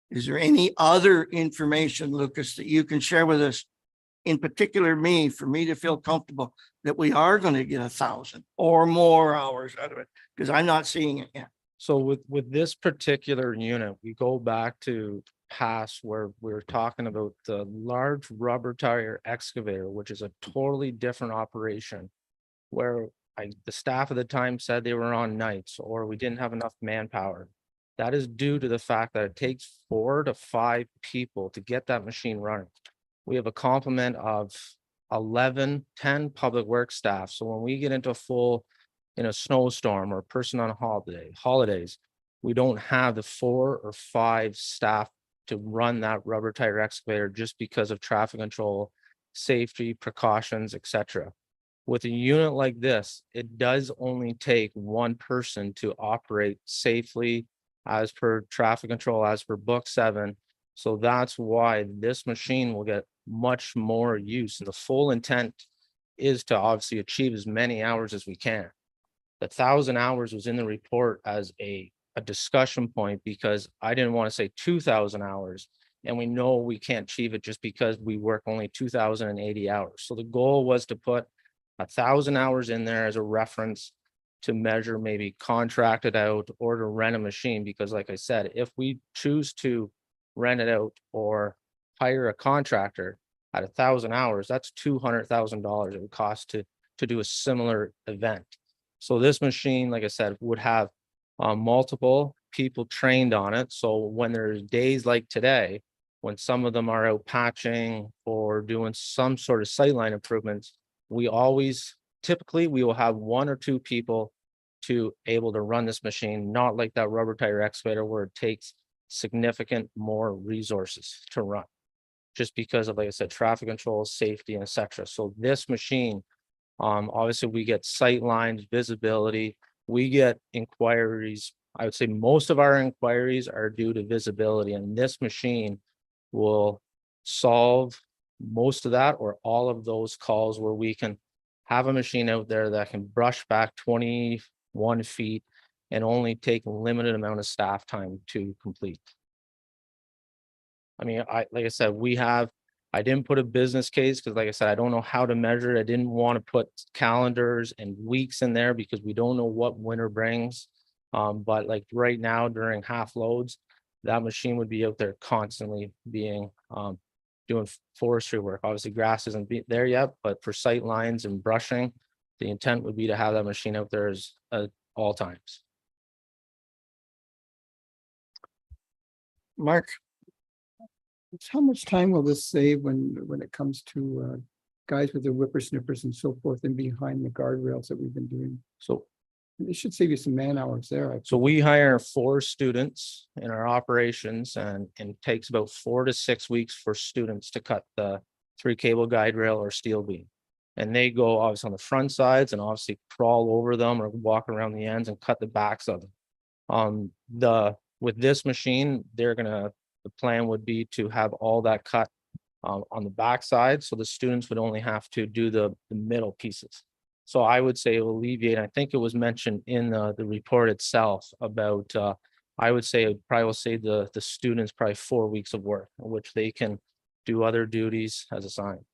Is there any other information, Lucas, that you can share with us? In particular, for me to feel comfortable that we are going to get 1,000 or more hours out of it, because I'm not seeing it yet. So with this particular unit, we go back to past where we're talking about the large rubber tire excavator, which is a totally different operation. Where the staff at the time said they were on nights or we didn't have enough manpower. That is due to the fact that it takes 4 to 5 people to get that machine running. We have a complement of 11, 10 public works staff. So when we get into full in a snowstorm or a person on a holidays, we don't have the 4 or 5 staff to run that rubber tire excavator just because of traffic control, safety precautions, etc. With a unit like this, it does only take one person to operate safely as per traffic control, as per book 7. So that's why this machine will get much more use. And the full intent is to obviously achieve as many hours as we can. The 1,000 hours was in the report as a discussion point because I didn't want to say 2,000 hours. And we know we can't achieve it just because we work only 2,080 hours. So the goal was to put 1,000 hours in there as a reference to measure maybe contracted out or to rent a machine. Because like I said, if we choose to rent it out or hire a contractor at 1,000 hours, that's $200,000 it would cost to do a similar event. So this machine, like I said, would have multiple people trained on it. So when there's days like today, when some of them are out patching or doing some sort of sightline improvements, we will have 1 or 2 people to able to run this machine, not like that rubber tire excavator where it takes significant more resources to run, just because of, like I said, traffic control, safety, and etc. So this machine, obviously we get sight lines, visibility, we get inquiries. I would say most of our inquiries are due to visibility, and this machine will solve most of that or all of those calls where we can have a machine out there that can brush back 21 feet and only take a limited amount of staff time to complete. I mean, like I said, I didn't put a business case because like I said, I don't know how to measure it. I didn't want to put calendars and weeks in there because we don't know what winter brings. But like right now during half loads, that machine would be out there constantly being doing forestry work. Obviously grass isn't there yet, but for sight lines and brushing, the intent would be to have that machine out there at all times. Mark? How much time will this save when it comes to guys with their whippersnippers and so forth and behind the guardrails that we've been doing? So It should save you some man hours there. So we hire 4 students in our operations and it takes about 4 to 6 weeks for students to cut the 3 cable guide rail or steel beam. And they go obviously on the front sides and obviously crawl over them or walk around the ends and cut the backs of them. With this machine, the plan would be to have all that cut on the back side. So the students would only have to do the middle pieces. So I would say it will alleviate, I think it was mentioned in the report itself about I would say it probably will save the students probably 4 weeks of work, in which they can do other duties as assigned.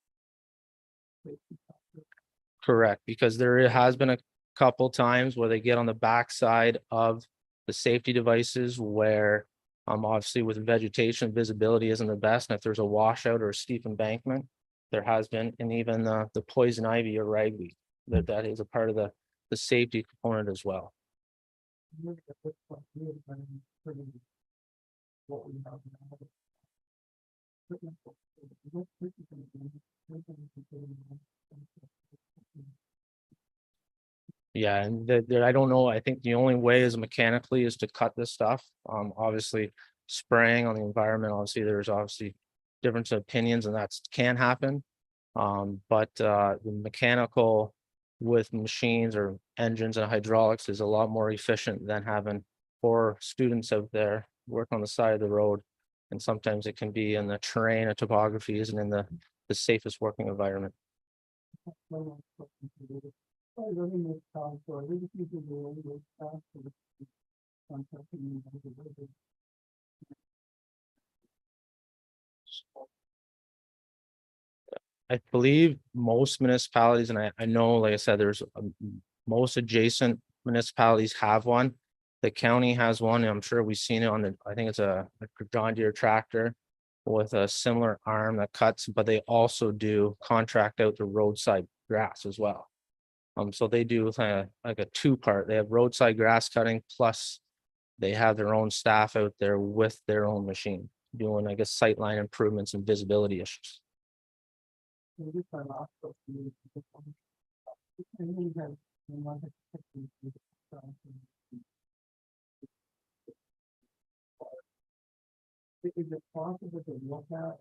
Correct, because there has been a couple times where they get on the backside of the safety devices where obviously with vegetation, visibility isn't the best. And if there's a washout or a steep embankment, there has been, and even the poison ivy or ragweed, that is a part of the safety component as well. Yeah, and I don't know, I think the only way is mechanically is to cut this stuff. Obviously spraying on the environment, obviously there's obviously difference of opinions and that's can happen. But the mechanical with machines or engines and hydraulics is a lot more efficient than having 4 students out there work on the side of the road. And sometimes it can be in the terrain or topography isn't in the safest working environment. I believe most municipalities, and I know, like I said, there's most adjacent municipalities have one. The county has one, and I'm sure we've seen it on the, I think it's a John Deere tractor with a similar arm that cuts, but they also do contract out the roadside grass as well. So they do kind of like a 2-part. They have roadside grass cutting, plus they have their own staff out there with their own machine doing, I guess, sightline improvements and visibility issues. Is it possible to look at?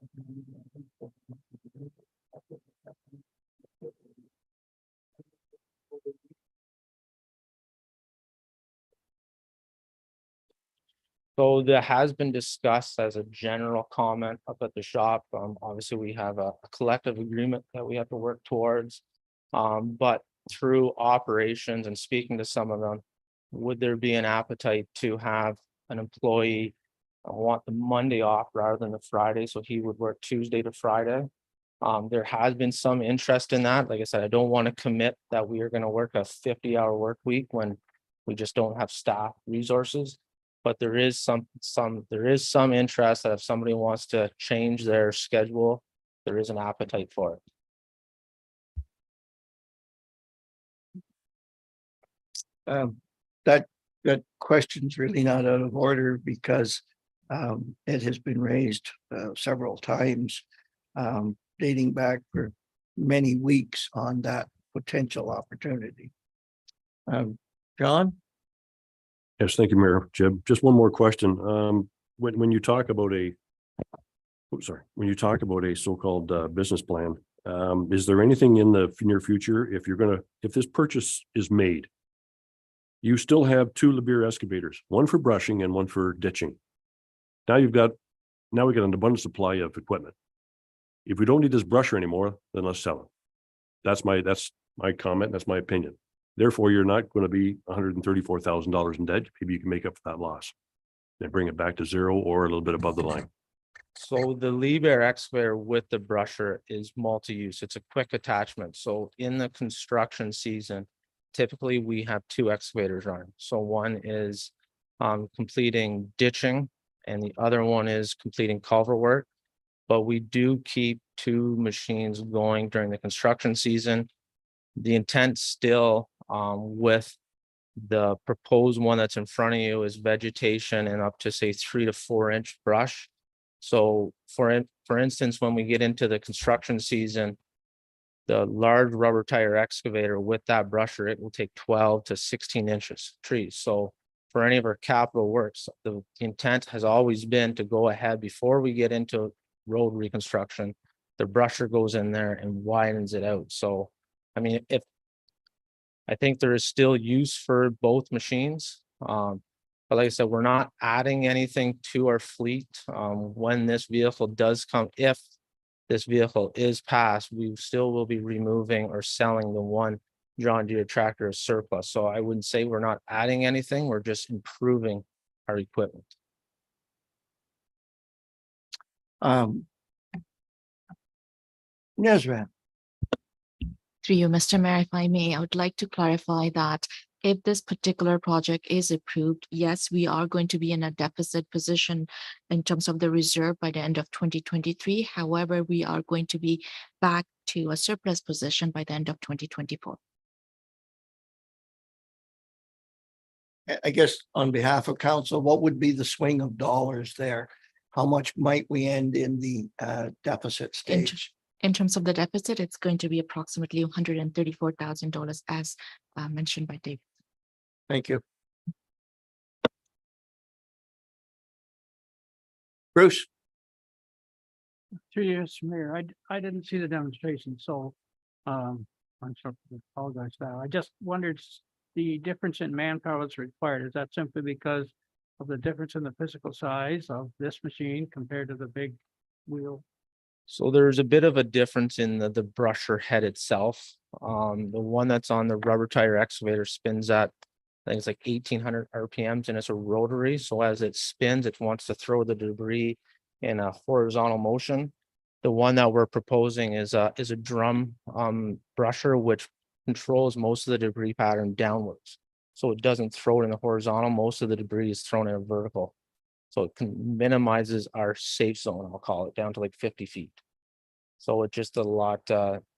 So that has been discussed as a general comment up at the shop. Obviously, we have a collective agreement that we have to work towards. But through operations and speaking to some of them, would there be an appetite to have an employee want the Monday off rather than the Friday? So he would work Tuesday to Friday. There has been some interest in that. Like I said, I don't want to commit that we are going to work a 50-hour work week when we just don't have staff resources. But there is some interest that if somebody wants to change their schedule, there is an appetite for it. That question's really not out of order because it has been raised several times, dating back for many weeks on that potential opportunity. John? Yes, thank you, Mayor Jib. Just one more question. When you talk about a so-called business plan, is there anything in the near future, if this purchase is made, you still have 2 Liebherr excavators, one for brushing and one for ditching. Now we got an abundant supply of equipment. If we don't need this brusher anymore, then let's sell it. That's my comment. That's my opinion. Therefore, you're not going to be $134,000 in debt. Maybe you can make up for that loss and bring it back to 0 or a little bit above the line. So the Liebherr excavator with the brusher is multi-use. It's a quick attachment. So in the construction season, typically we have 2 excavators running. So one is completing ditching and the other one is completing culvert work. But we do keep 2 machines going during the construction season. The intent still with the proposed one that's in front of you is vegetation and up to say 3 to 4 inch brush. So for instance, when we get into the construction season, the large rubber tire excavator with that brusher, it will take 12 to 16 inches trees. So for any of our capital works, the intent has always been to go ahead before we get into road reconstruction. The brusher goes in there and widens it out. So, I mean, I think there is still use for both machines. But like I said, we're not adding anything to our fleet. When this vehicle does come, if this vehicle is passed, we still will be removing or selling the one John Deere tractor as surplus. So I wouldn't say we're not adding anything. We're just improving our equipment. Nezra, Through you, Mr. Mayor, if I may, I would like to clarify that if this particular project is approved, yes, we are going to be in a deficit position in terms of the reserve by the end of 2023. However, we are going to be back to a surplus position by the end of 2024. I guess on behalf of council, what would be the swing of dollars there? How much might we end in the deficit stage? In terms of the deficit, it's going to be approximately $134,000 as mentioned by Dave. Thank you. Bruce, Through you, Mr. Mayor, I didn't see the demonstration, so I'm sorry, I apologize for that. I just wondered the difference in manpower that's required. Is that simply because of the difference in the physical size of this machine compared to the big wheel? So there's a bit of a difference in the brusher head itself. The one that's on the rubber tire excavator spins at, I think it's like 1800 RPMs, and it's a rotary. So as it spins, it wants to throw the debris in a horizontal motion. The one that we're proposing is a drum brusher, which controls most of the debris pattern downwards. So it doesn't throw it in the horizontal. Most of the debris is thrown in a vertical. So it minimizes our safe zone, I'll call it, down to like 50 feet. So it's just a lot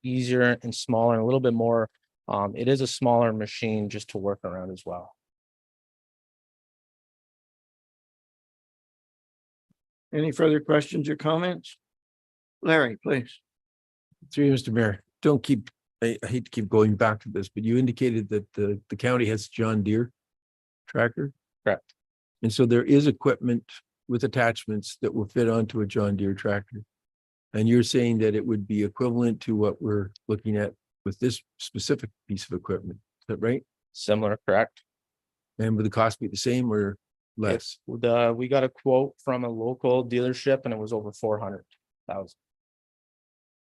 easier and smaller and a little bit more. It is a smaller machine just to work around as well. any further questions or comments? Larry, please. Through you, Mr. Mayor, don't keep, I hate to keep going back to this, but you indicated that the county has John Deere tractor. Correct. And so there is equipment with attachments that will fit onto a John Deere tractor. And you're saying that it would be equivalent to what we're looking at with this specific piece of equipment. Is that right? Similar, correct? And would the cost be the same or less? We got a quote from a local dealership and it was over 400,000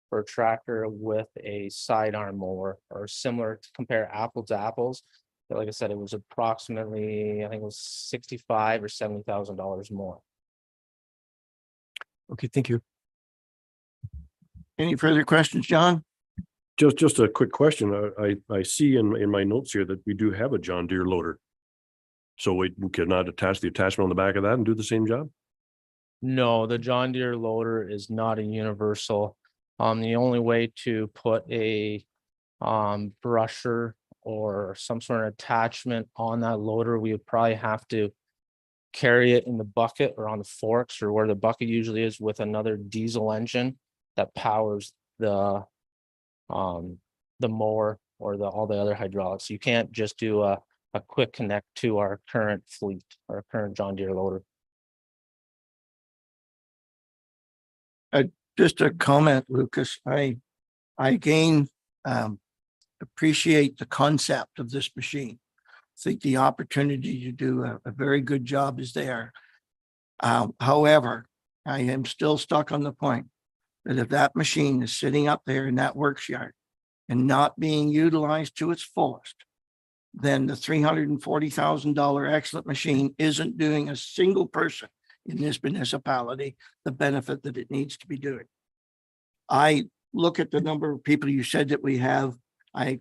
for a tractor with a sidearm mower, or similar, to compare apples to apples. But like I said, it was approximately, I think it was $65,000 or $70,000 more. Okay, thank you. Any further questions, John? Just a quick question. I see in my notes here that we do have a John Deere loader. So we cannot attach the attachment on the back of that and do the same job? No, the John Deere loader is not a universal. The only way to put a brusher or some sort of attachment on that loader, we would probably have to carry it in the bucket or on the forks, or where the bucket usually is, with another diesel engine that powers the mower or all the other hydraulics. You can't just do a quick connect to our current fleet, our current John Deere loader. Just a comment, Lucas. I again appreciate the concept of this machine. I think the opportunity to do a very good job is there. However, I am still stuck on the point that if that machine is sitting up there in that works yard and not being utilized to its fullest, then the $340,000 excellent machine isn't doing a single person in this municipality the benefit that it needs to be doing. I look at the number of people you said that we have. I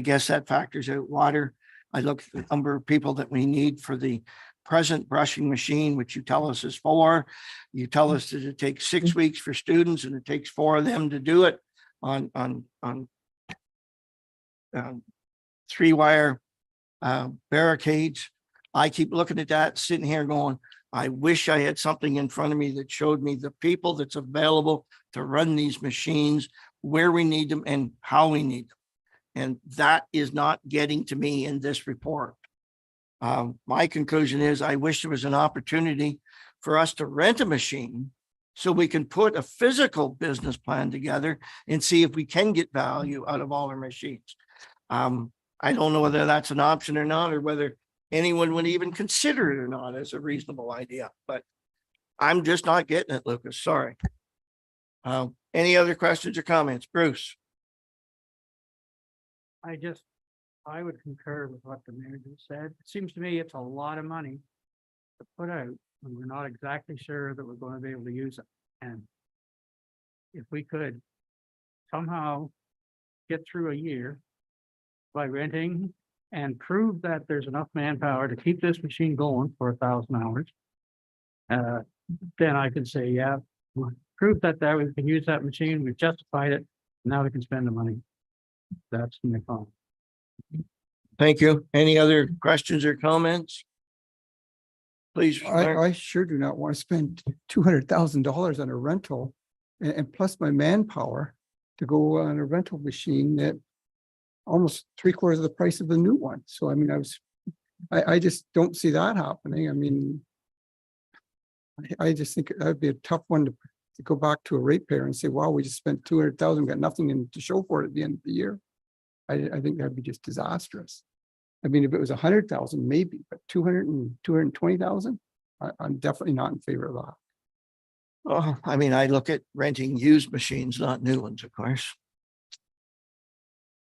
guess that factors out water. I look at the number of people that we need for the present brushing machine, which you tell us is 4. You tell us that it takes 6 weeks for students and it takes 4 of them to do it on 3-wire barricades. I keep looking at that, sitting here going, I wish I had something in front of me that showed me the people that's available to run these machines, where we need them and how we need them. And that is not getting to me in this report. My conclusion is I wish there was an opportunity for us to rent a machine so we can put a physical business plan together and see if we can get value out of all our machines. I don't know whether that's an option or not, or whether anyone would even consider it or not as a reasonable idea, but I'm just not getting it, Lucas. Sorry. Any other questions or comments? Bruce? I would concur with what the mayor just said. It seems to me it's a lot of money to put out when we're not exactly sure that we're going to be able to use it. And if we could somehow get through a year by renting and prove that there's enough manpower to keep this machine going for 1,000 hours, then I can say, yeah, we prove that we can use that machine, we've justified it, now we can spend the money. That's my call. Thank you. Any other questions or comments? Please. Mark. I sure do not want to spend $200,000 on a rental and plus my manpower to go on a rental machine that almost 3/4 of the price of the new one. So I mean, I just don't see that happening. I mean, I just think that'd be a tough one to go back to a ratepayer and say, wow, we just spent 200,000, got nothing to show for it at the end of the year. I think that'd be just disastrous. I mean, if it was 100,000, maybe, but 220,000, I'm definitely not in favor of that. Oh, I mean, I look at renting used machines, not new ones, of course.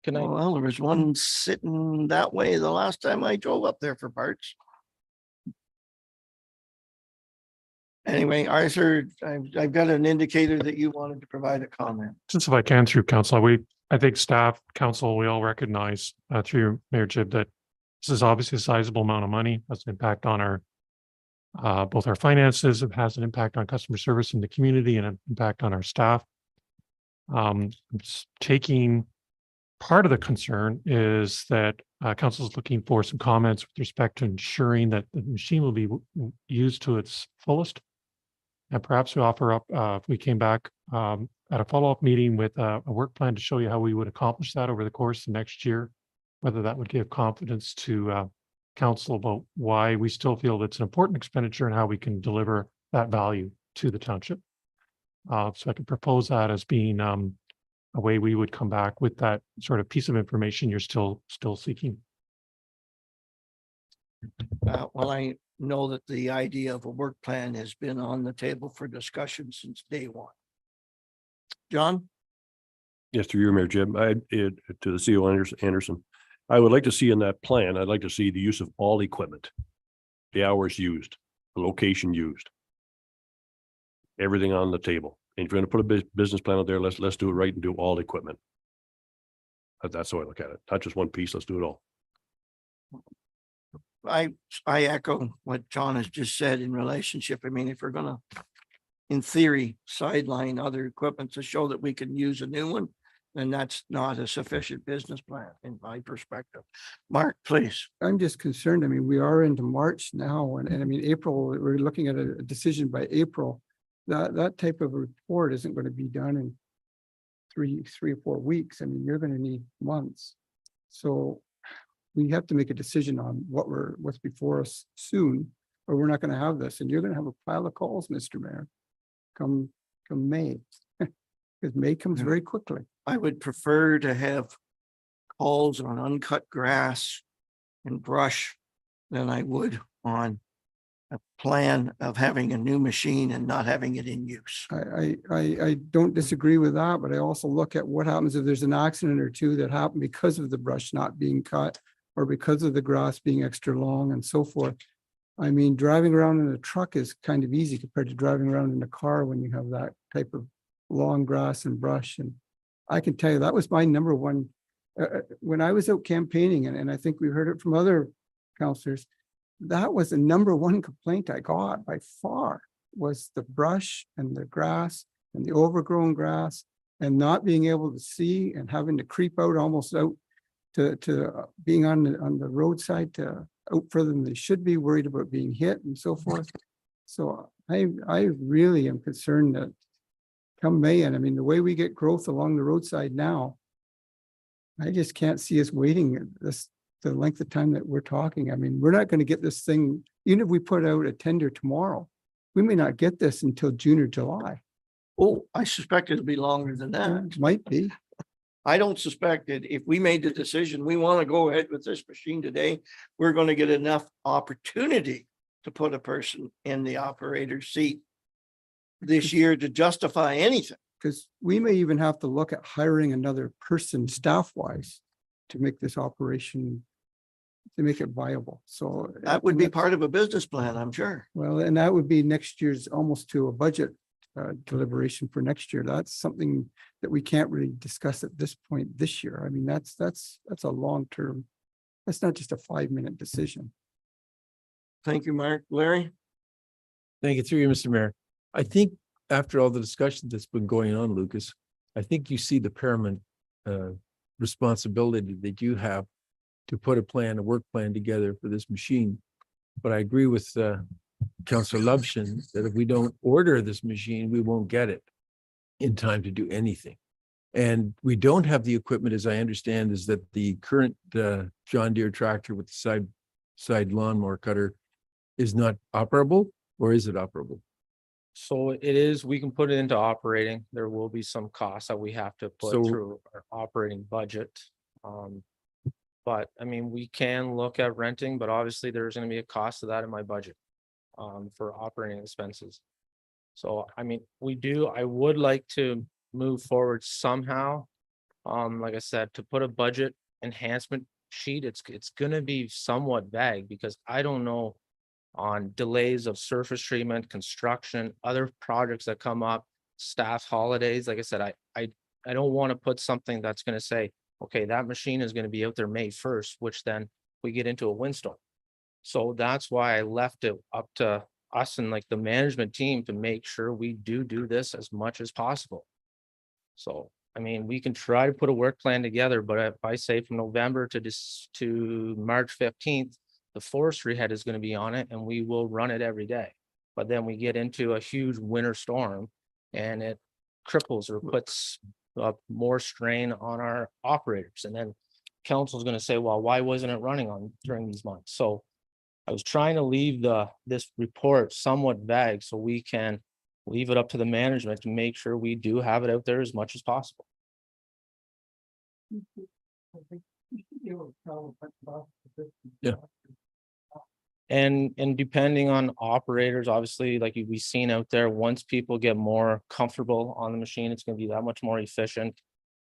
Can I, Well, there was one sitting that way the last time I drove up there for parts. Anyway, Arthur, I've got an indicator that you wanted to provide a comment. Just if I can through council, I think staff, council, we all recognize through Mayor Jib that this is obviously a sizable amount of money. Has an impact on our both our finances. It has an impact on customer service in the community and an impact on our staff. Taking part of the concern is that council is looking for some comments with respect to ensuring that the machine will be used to its fullest. And perhaps we offer up, if we came back at a follow-up meeting with a work plan to show you how we would accomplish that over the course of next year, whether that would give confidence to council about why we still feel it's an important expenditure and how we can deliver that value to the township. So I could propose that as being a way we would come back with that sort of piece of information you're still seeking. Well, I know that the idea of a work plan has been on the table for discussion since day one. John? Yes, through you, Mayor Jim, to the CEO Anderson, I would like to see in that plan, I'd like to see the use of all equipment. The hours used, the location used. Everything on the table. And if you're gonna put a business plan out there, let's do it right and do all equipment. That's how I look at it. Not just one piece, let's do it all. I echo what John has just said in relationship. I mean, if we're gonna, in theory, sideline other equipment to show that we can use a new one, then that's not a sufficient business plan in my perspective. Mark, please. I'm just concerned. I mean, we are into March now and I mean, April, we're looking at a decision by April. That type of report isn't going to be done in three or 4 weeks. I mean, you're going to need months. So we have to make a decision on what's before us soon, or we're not going to have this. And you're going to have a pile of calls, Mr. Mayor, come May, because May comes very quickly. I would prefer to have calls on uncut grass and brush than I would on a plan of having a new machine and not having it in use. I don't disagree with that, but I also look at what happens if there's an accident or two that happen because of the brush not being cut or because of the grass being extra long and so forth. I mean, driving around in a truck is kind of easy compared to driving around in a car when you have that type of long grass and brush. And I can tell you that was my number one, when I was out campaigning, and I think we heard it from other councillors, that was the number one complaint I got by far, was the brush and the grass and the overgrown grass and not being able to see and having to creep out almost out to being on the roadside to out further than they should be, worried about being hit and so forth. So I really am concerned that come May, and I mean, the way we get growth along the roadside now, I just can't see us waiting the length of time that we're talking. I mean, we're not going to get this thing, even if we put out a tender tomorrow, we may not get this until June or July. Oh, I suspect it'll be longer than that. It might be. I don't suspect that if we made the decision, we want to go ahead with this machine today, we're going to get enough opportunity to put a person in the operator's seat this year to justify anything. Because we may even have to look at hiring another person staff-wise to make this operation to make it viable. So. That would and be that's- part of a business plan, I'm sure. Well, and that would be next year's almost to a budget deliberation for next year. That's something that we can't really discuss at this point this year. I mean, that's a long-term, that's not just a 5-minute decision. Thank you, Mark. Larry? Thank you, through you, Mr. Mayor. I think after all the discussion that's been going on, Lucas, I think you see the paramount responsibility that you have to put a work plan together for this machine. But I agree with Councillor Lubshin that if we don't order this machine, we won't get it in time to do anything. And we don't have the equipment, as I understand, is that the current John Deere tractor with the side lawnmower cutter is not operable, or is it operable? So it is, we can put it into operating. There will be some costs that we have to put So- through our operating budget. But I mean, we can look at renting, but obviously there's gonna be a cost to that in my budget for operating expenses. So I mean, I would like to move forward somehow. Like I said, to put a budget enhancement sheet, it's gonna be somewhat vague because I don't know on delays of surface treatment, construction, other projects that come up, staff holidays. Like I said, I don't want to put something that's going to say, okay, that machine is going to be out there May 1st, which then we get into a windstorm. So that's why I left it up to us and like the management team to make sure we do this as much as possible. So, I mean, we can try to put a work plan together, but if I say from November to March 15th, the forestry head is going to be on it and we will run it every day. But then we get into a huge winter storm and it cripples or puts more strain on our operators. And then council's going to say, well, why wasn't it running during these months? So I was trying to leave this report somewhat vague so we can leave it up to the management to make sure we do have it out there as much as possible. Yeah. And depending on operators, obviously, like we've seen out there, once people get more comfortable on the machine, it's gonna be that much more efficient.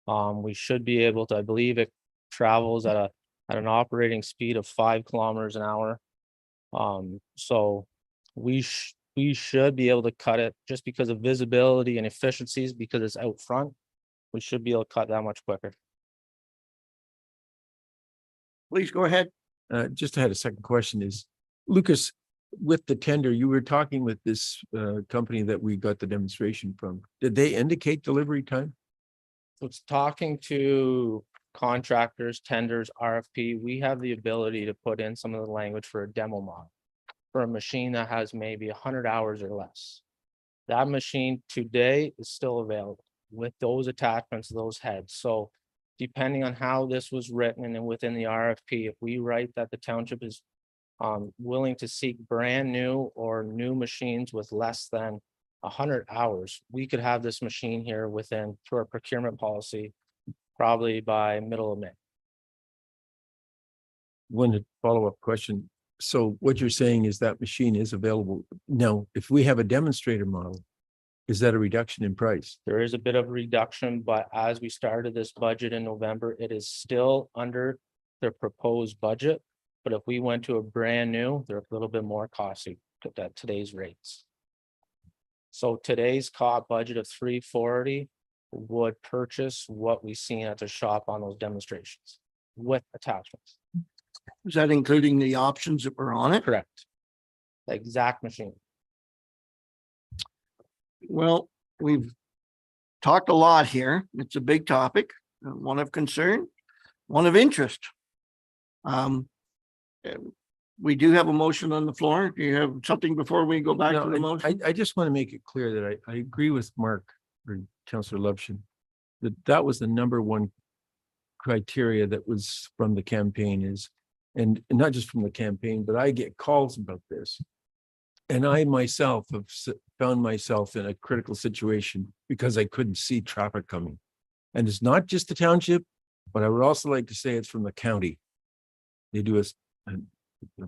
We should be able to, I believe it travels at an operating speed of 5 kilometers an hour. So we should be able to cut it just because of visibility and efficiencies, because it's out front. We should be able to cut that much quicker. Please go ahead. Just had a second question is, Lucas, with the tender, you were talking with this company that we got the demonstration from. Did they indicate delivery time? So it's talking to contractors, tenders, RFP. We have the ability to put in some of the language for a demo model for a machine that has maybe 100 hours or less. That machine today is still available with those attachments, those heads. So depending on how this was written and within the RFP, if we write that the township is willing to seek brand new or new machines with less than 100 hours, we could have this machine here through our procurement policy, probably by middle of May. One follow-up question. So what you're saying is that machine is available. Now, if we have a demonstrator model, is that a reduction in price? There is a bit of a reduction, but as we started this budget in November, it is still under the proposed budget. But if we went to a brand new, they're a little bit more costly at today's rates. So today's cost budget of 340 would purchase what we seen at the shop on those demonstrations with attachments. Is that including the options that were on it? Correct. The exact machine. Well, we've talked a lot here. It's a big topic, one of concern, one of interest. We do have a motion on the floor. Do you have something before we go back to the No, motion? I just want to make it clear that I agree with Mark or Councillor Lubshin, that was the number one criteria that was from the campaign and not just from the campaign, but I get calls about this. And I myself have found myself in a critical situation because I couldn't see traffic coming. And it's not just the township, but I would also like to say it's from the county. They do a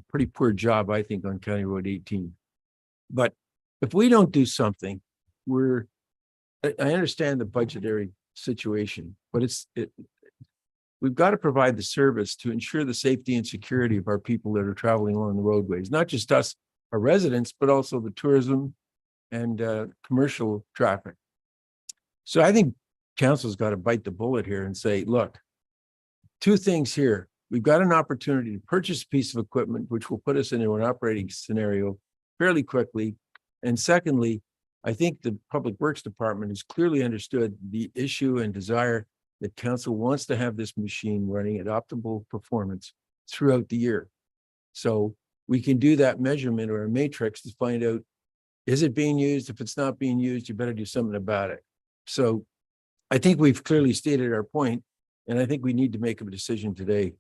pretty poor job, I think, on County Road 18. But if we don't do something, I understand the budgetary situation, but we've got to provide the service to ensure the safety and security of our people that are traveling along the roadways, not just us, our residents, but also the tourism and commercial traffic. So I think council's got to bite the bullet here and say, look, two things here. We've got an opportunity to purchase a piece of equipment, which will put us into an operating scenario fairly quickly. And secondly, I think the Public Works Department has clearly understood the issue and desire that council wants to have this machine running at optimal performance throughout the year. So we can do that measurement or a matrix to find out, is it being used? If it's not being used, you better do something about it. So I think we've clearly stated our point, and I think we need to make a decision today.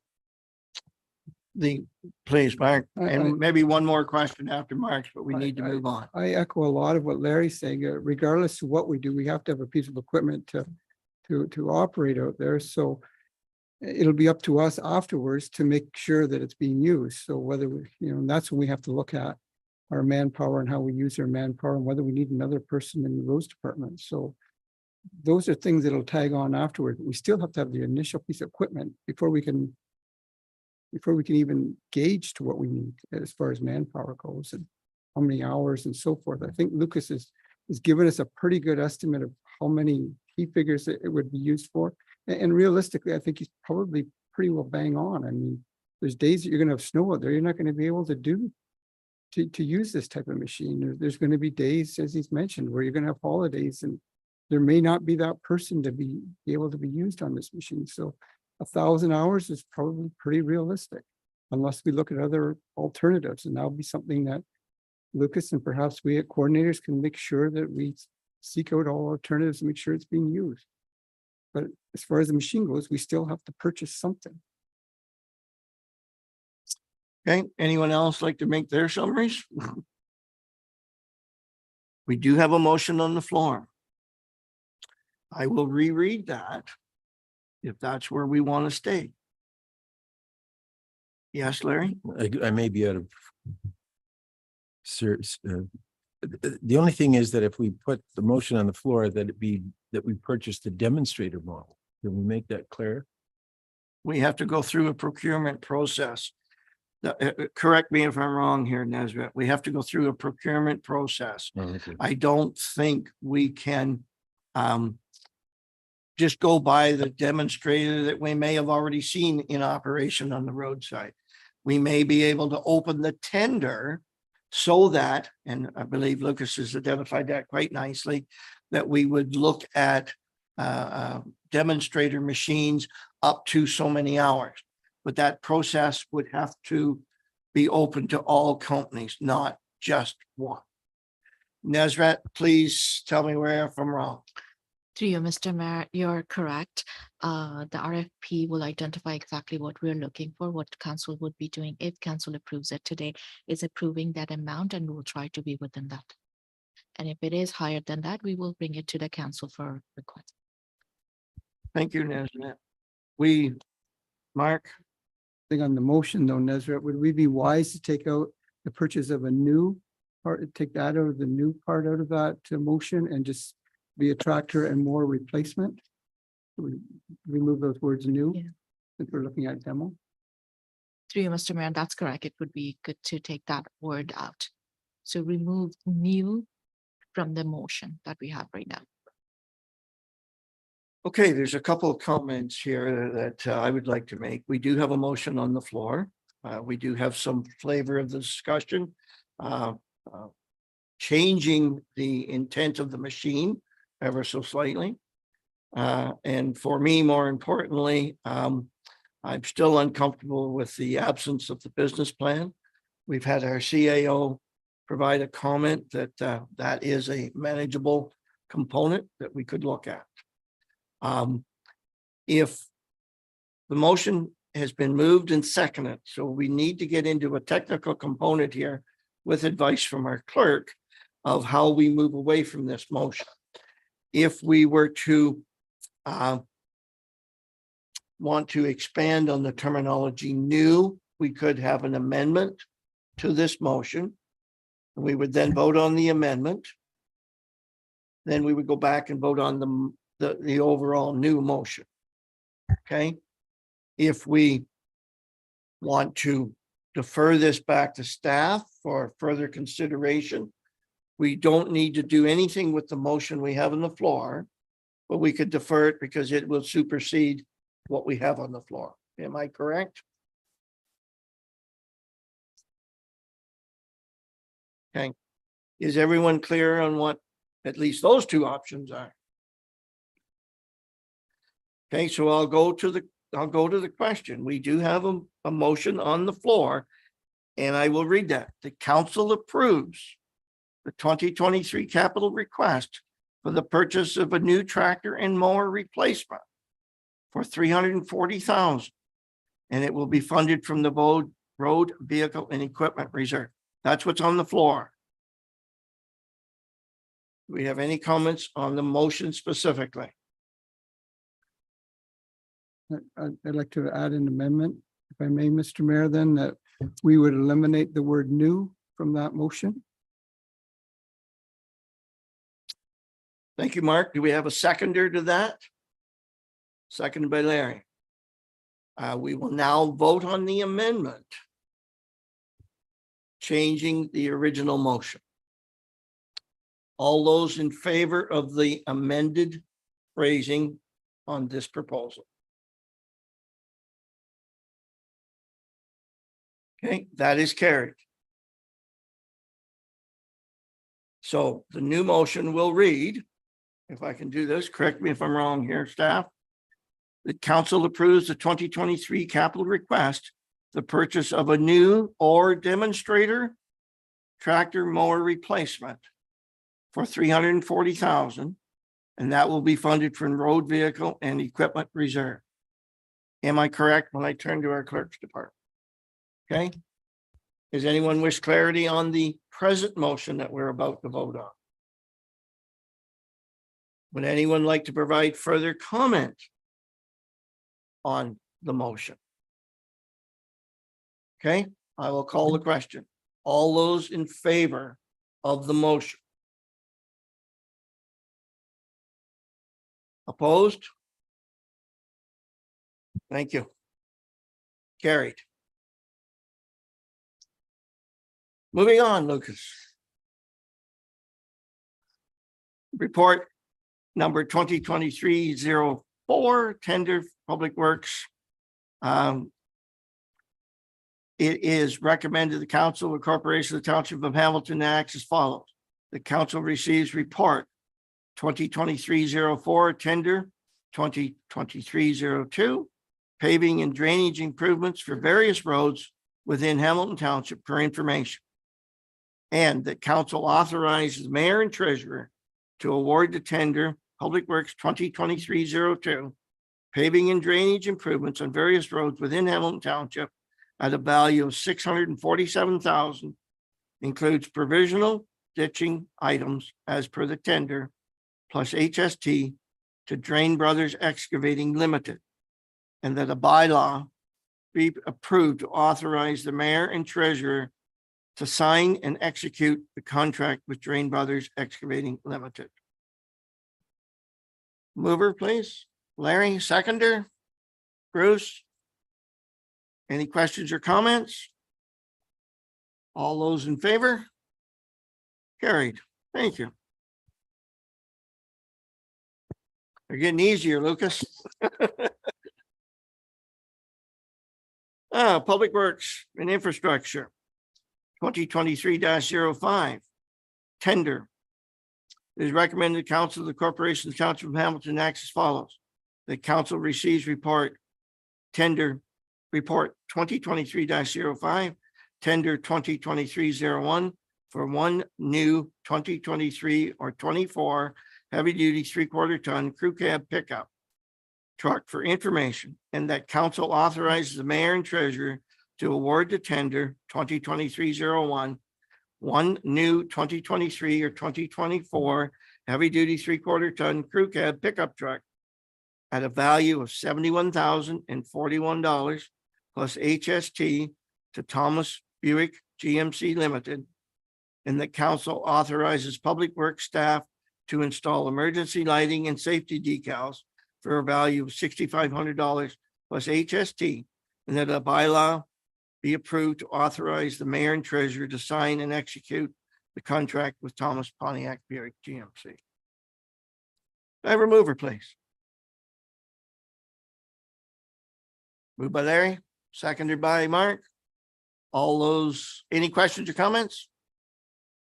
Please, Mark, I- and maybe one more question after Mark's, but we need to I- move on. I echo a lot of what Larry's saying. Regardless of what we do, we have to have a piece of equipment to operate out there. So it'll be up to us afterwards to make sure that it's being used. So whether we, and that's when we have to look at our manpower and how we use our manpower and whether we need another person in the roads department. So those are things that'll tag on afterward. We still have to have the initial piece of equipment before we can even gauge to what we need as far as manpower goes and how many hours and so forth. I think Lucas is given us a pretty good estimate of how many he figures it would be used for. And realistically, I think he's probably pretty well bang on. I mean, there's days that you're gonna have snow out there, you're not gonna be able to use this type of machine. There's gonna be days, as he's mentioned, where you're gonna have holidays and there may not be that person to be able to be used on this machine. So 1,000 hours is probably pretty realistic, unless we look at other alternatives. And that'll be something that Lucas and perhaps we at coordinators can make sure that we seek out all alternatives and make sure it's being used. But as far as the machine goes, we still have to purchase something. Okay, anyone else like to make their summaries? We do have a motion on the floor. I will reread that if that's where we want to stay. Yes, Larry? I may be out of. The only thing is that if we put the motion on the floor, that it be that we purchase the demonstrator model. Can we make that clear? We have to go through a procurement process. Correct me if I'm wrong here, Nesbitt. We have to go through a procurement process. I don't think we can just go by the demonstrator that we may have already seen in operation on the roadside. We may be able to open the tender so that, and I believe Lucas has identified that quite nicely, that we would look at demonstrator machines up to so many hours. But that process would have to be open to all companies, not just one. Nesrat, please tell me where I'm wrong. Through you, Mr. Mayor, you're correct. The RFP will identify exactly what we're looking for, what council would be doing if council approves it today, is approving that amount, and we'll try to be within that. And if it is higher than that, we will bring it to the council for request. Thank you, Nesrat. Mark? Thing on the motion though, Nesrat, would we be wise to take out the purchase of a new part, take that out of the new part out of that motion and just be a tractor and more replacement? We remove those words new, Yeah. if we're looking at demo. Through you, Mr. Mayor, that's correct. It would be good to take that word out. So remove new from the motion that we have right now. Okay, there's a couple of comments here that I would like to make. We do have a motion on the floor. We do have some flavor of the discussion. Changing the intent of the machine ever so slightly. And for me, more importantly, I'm still uncomfortable with the absence of the business plan. We've had our CAO provide a comment that that is a manageable component that we could look at. If the motion has been moved and seconded, so we need to get into a technical component here with advice from our clerk of how we move away from this motion. If we were to want to expand on the terminology new, we could have an amendment to this motion. We would then vote on the amendment. Then we would go back and vote on the overall new motion. Okay, if we want to defer this back to staff for further consideration, we don't need to do anything with the motion we have on the floor, but we could defer it because it will supersede what we have on the floor. Am I correct? Okay. Is everyone clear on what at least those two options are? Okay, so I'll go to the question. We do have a motion on the floor, and I will read that. The council approves the 2023 capital request for the purchase of a new tractor and mower replacement for $340,000, and it will be funded from the road vehicle and equipment reserve. That's what's on the floor. Do we have any comments on the motion specifically? I'd like to add an amendment, if I may, Mr. Mayor, then that we would eliminate the word new from that motion. Thank you, Mark. Do we have a seconder to that? Seconded by Larry. We will now vote on the amendment, changing the original motion. All those in favor of the amended phrasing on this proposal? Okay, that is carried. So the new motion will read, if I can do this, correct me if I'm wrong here, staff. The council approves the 2023 capital request, the purchase of a new or demonstrator tractor mower replacement for $340,000, and that will be funded from road vehicle and equipment reserve. Am I correct when I turn to our clerk's department? Okay. Does anyone wish clarity on the present motion that we're about to vote on? Would anyone like to provide further comment on the motion? Okay, I will call the question. All those in favor of the motion? Opposed? Thank you. Carried. Moving on, Lucas. Report number 2023-04, tender Public Works. It is recommended the council of corporation of the township of Hamilton acts as follows. The council receives report 2023-04, tender 2023-02, paving and drainage improvements for various roads within Hamilton Township for information. And that council authorizes the mayor and treasurer to award the tender Public Works 2023-02, paving and drainage improvements on various roads within Hamilton Township at a value of $647,000, includes provisional ditching items as per the tender, plus HST to Drain Brothers Excavating Limited, and that a bylaw be approved to authorize the mayor and treasurer to sign and execute the contract with Drain Brothers Excavating Limited. Mover, please. Larry, seconder. Bruce. Any questions or comments? All those in favor? Carried. Thank you. They're getting easier, Lucas. Public Works and Infrastructure. 2023-05, tender. It is recommended the council of the corporation of the township of Hamilton acts as follows. The council receives tender report 2023-05, tender 2023-01 for one new 2023 or 24 heavy-duty 3/4 ton crew cab pickup truck for information, and that council authorizes the mayor and treasurer to award the tender 2023-01, one new 2023 or 2024 heavy-duty 3/4 ton crew cab pickup truck at a value of $71,041 plus HST to Thomas Buick GMC Limited, and the council authorizes Public Works staff to install emergency lighting and safety decals for a value of $6,500 plus HST, and that a bylaw be approved to authorize the mayor and treasurer to sign and execute the contract with Thomas Pontiac Buick GMC. Do I have a mover, please? Moved by Larry, seconded by Mark. All those, any questions or comments?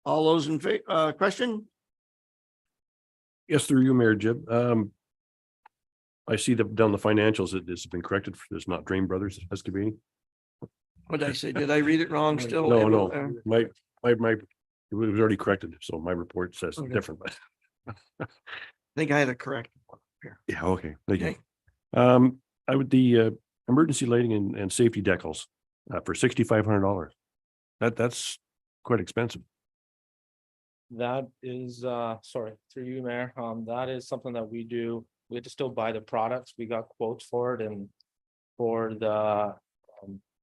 All those in question? Yes, through you, Mayor Jib. I see that down the financials, it has been corrected. There's not Drain Brothers Excavating. What did I say? Did I read it wrong still? No, my, it was already corrected, so my report says Okay. different, but I think I had a correct one here. yeah, okay. Thank you. Okay. I would, the emergency lighting and safety decals for $6,500. That's quite expensive. That is, sorry, through you, Mayor, that is something that we do. We have to still buy the products. We got quotes for it and for the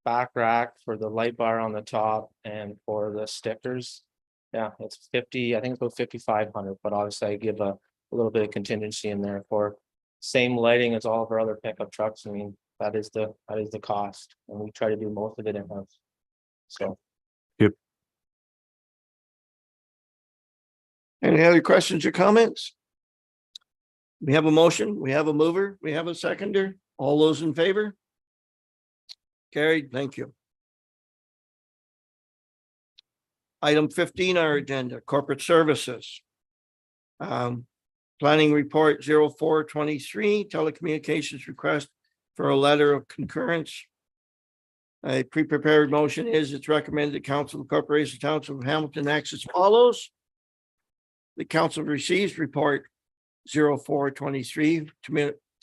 back rack, for the light bar on the top and for the stickers. Yeah, it's 50, I think it's about 5,500, but obviously I give a little bit of contingency in there for same lighting as all of our other pickup trucks. I mean, that is the cost, and we try to do most of it in-house. So. Any other questions or comments? We have a motion, we have a mover, we have a seconder. All those in favor? Carried, thank you. Item 15, our agenda, corporate services. Planning report 0423, telecommunications request for a letter of concurrence. A pre-prepared motion is it's recommended the Council of Corporation Township of Hamilton acts as follows. The council receives report 0423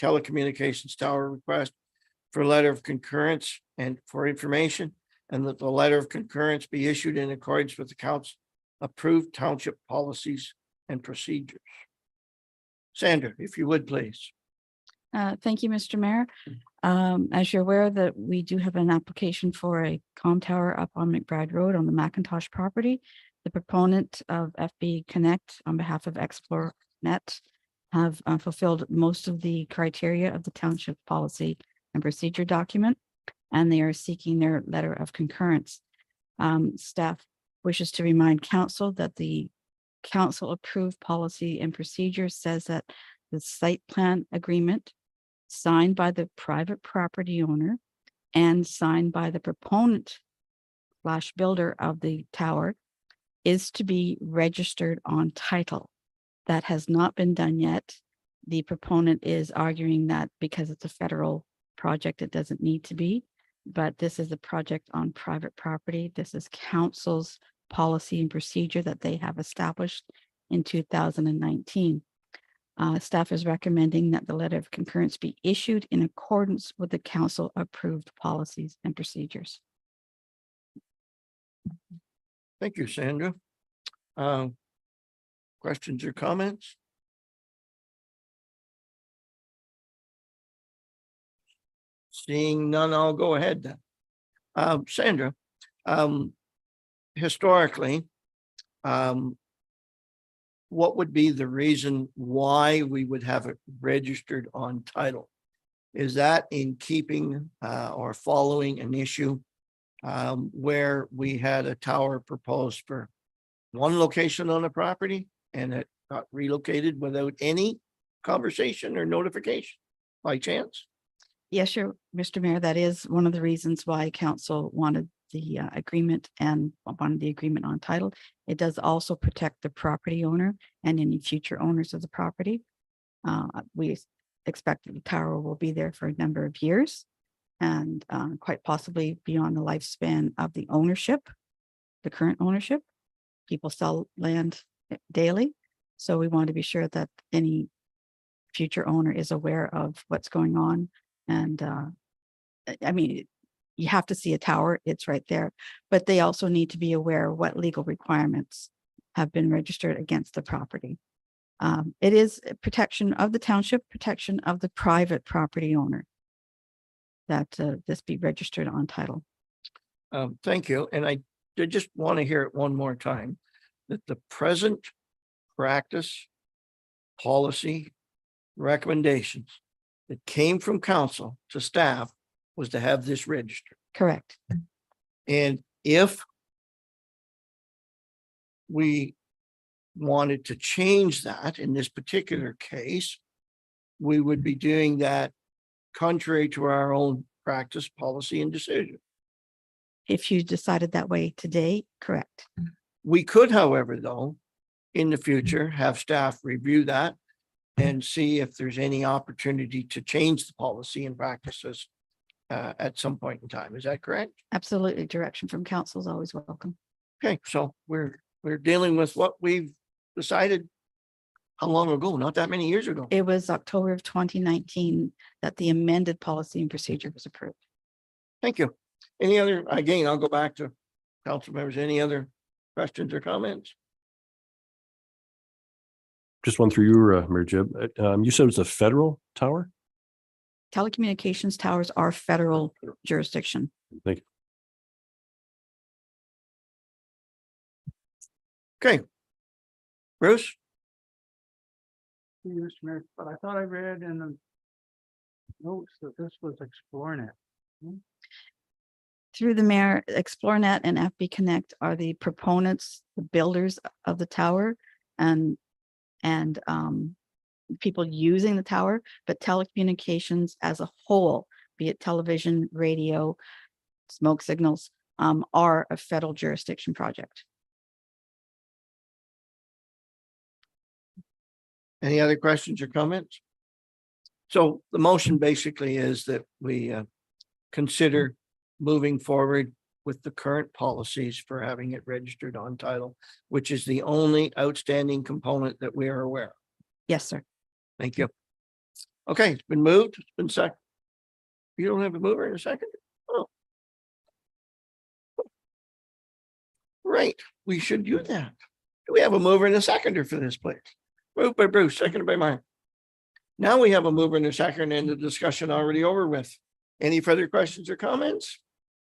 telecommunications tower request for a letter of concurrence and for information, and that the letter of concurrence be issued in accordance with the council approved township policies and procedures. Sandra, if you would, please. Thank you, Mr. Mayor. As you're aware that we do have an application for a comm tower up on McBride Road on the McIntosh property. The proponent of FB Connect on behalf of Explore Net have fulfilled most of the criteria of the township policy and procedure document, and they are seeking their letter of concurrence. Staff wishes to remind council that the council approved policy and procedure says that the site plan agreement signed by the private property owner and signed by the proponent / builder of the tower is to be registered on title. That has not been done yet. The proponent is arguing that because it's a federal project, it doesn't need to be, but this is a project on private property. This is council's policy and procedure that they have established in 2019. Staff is recommending that the letter of concurrence be issued in accordance with the council approved policies and procedures. Thank you, Sandra. Questions or comments? Seeing none, I'll go ahead then. Sandra, historically, what would be the reason why we would have it registered on title? Is that in keeping or following an issue where we had a tower proposed for one location on the property and it got relocated without any conversation or notification by chance? Yes, sure, Mr. Mayor, that is one of the reasons why council wanted the agreement and wanted the agreement on title. It does also protect the property owner and any future owners of the property. We expect that the tower will be there for a number of years and quite possibly beyond the lifespan of the ownership, the current ownership. People sell land daily, so we want to be sure that any future owner is aware of what's going on. And I mean, you have to see a tower, it's right there, but they also need to be aware of what legal requirements have been registered against the property. It is a protection of the township, protection of the private property owner that this be registered on title. Thank you. And I did just want to hear it one more time, that the present practice, policy, recommendations that came from council to staff was to have this registered. Correct. And if we wanted to change that in this particular case, we would be doing that contrary to our own practice, policy, and decision. If you decided that way today, correct. We could, however, though, in the future, have staff review that and see if there's any opportunity to change the policy and practices at some point in time. Is that correct? Absolutely. Direction from council is always welcome. Okay, so we're dealing with what we've decided how long ago? Not that many years ago. It was October of 2019 that the amended policy and procedure was approved. Thank you. Any other, again, I'll go back to council members. Any other questions or comments? Just one through you, Mayor Jib. You said it's a federal tower? Telecommunications towers are federal jurisdiction. Thank you. Okay. Bruce? Mr. Mayor, but I thought I read in the notes that this was Explorenet. Through the mayor, Explorenet and FB Connect are the proponents, the builders of the tower and people using the tower, but telecommunications as a whole, be it television, radio, smoke signals, are a federal jurisdiction project. Any other questions or comments? So the motion basically is that we consider moving forward with the current policies for having it registered on title, which is the only outstanding component that we are aware of. Yes, sir. Thank you. Okay, it's been moved, it's been seconded. You don't have a mover in a second? Oh. Right, we should do that. Do we have a mover and a seconder for this, please? Moved by Bruce, seconded by Mike. Now we have a mover and a second and the discussion already over with. Any further questions or comments?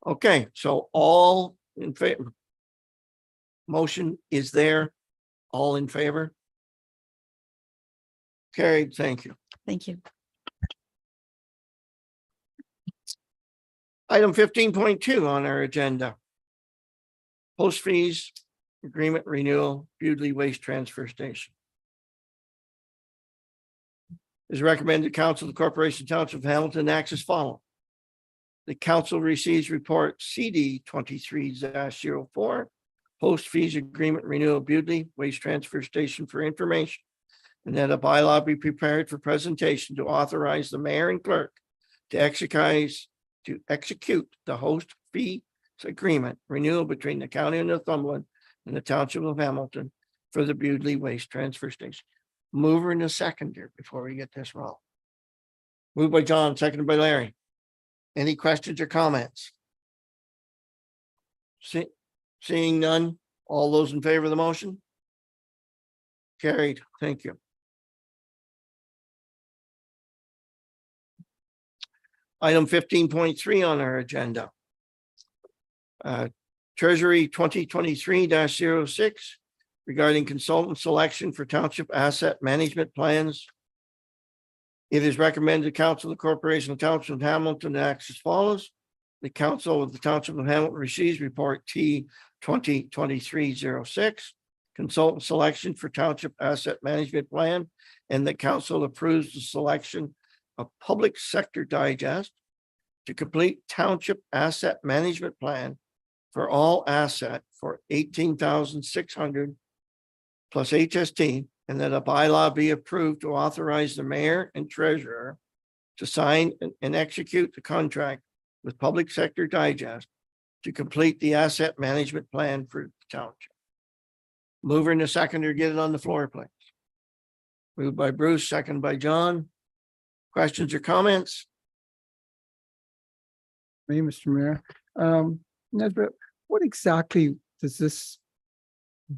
Okay, so all in favor. Motion is there. All in favor? Carried, thank you. Thank you. Item 15.2 on our agenda. Post fees, agreement renewal, Bewdley Waste Transfer Station. Is recommended council, the Corporation Township of Hamilton acts as follows. The council receives report CD 23-04, post fees agreement renewal Bewdley Waste Transfer Station for information. And that a bylaw be prepared for presentation to authorize the mayor and clerk to execute the host fee agreement renewal between the county of Northumberland and the township of Hamilton for the Bewdley Waste Transfer Station. Mover and a seconder before we get this wrong. Moved by John, seconded by Larry. Any questions or comments? Seeing none, all those in favor of the motion? Carried, thank you. Item 15.3 on our agenda. Treasury 2023-06 regarding consultant selection for township asset management plans. It is recommended council, the Corporation of Township of Hamilton acts as follows. The council of the Township of Hamilton receives report T 2023-06, consultant selection for township asset management plan, and the council approves the selection of Public Sector Digest to complete township asset management plan for all asset for 18,600 plus HST, and that a bylaw be approved to authorize the mayor and treasurer to sign and execute the contract with Public Sector Digest to complete the asset management plan for the township. Mover and a seconder, get it on the floor, please. Moved by Bruce, second by John. Questions or comments? Me, Mr. Mayor. Nesbitt, what exactly does this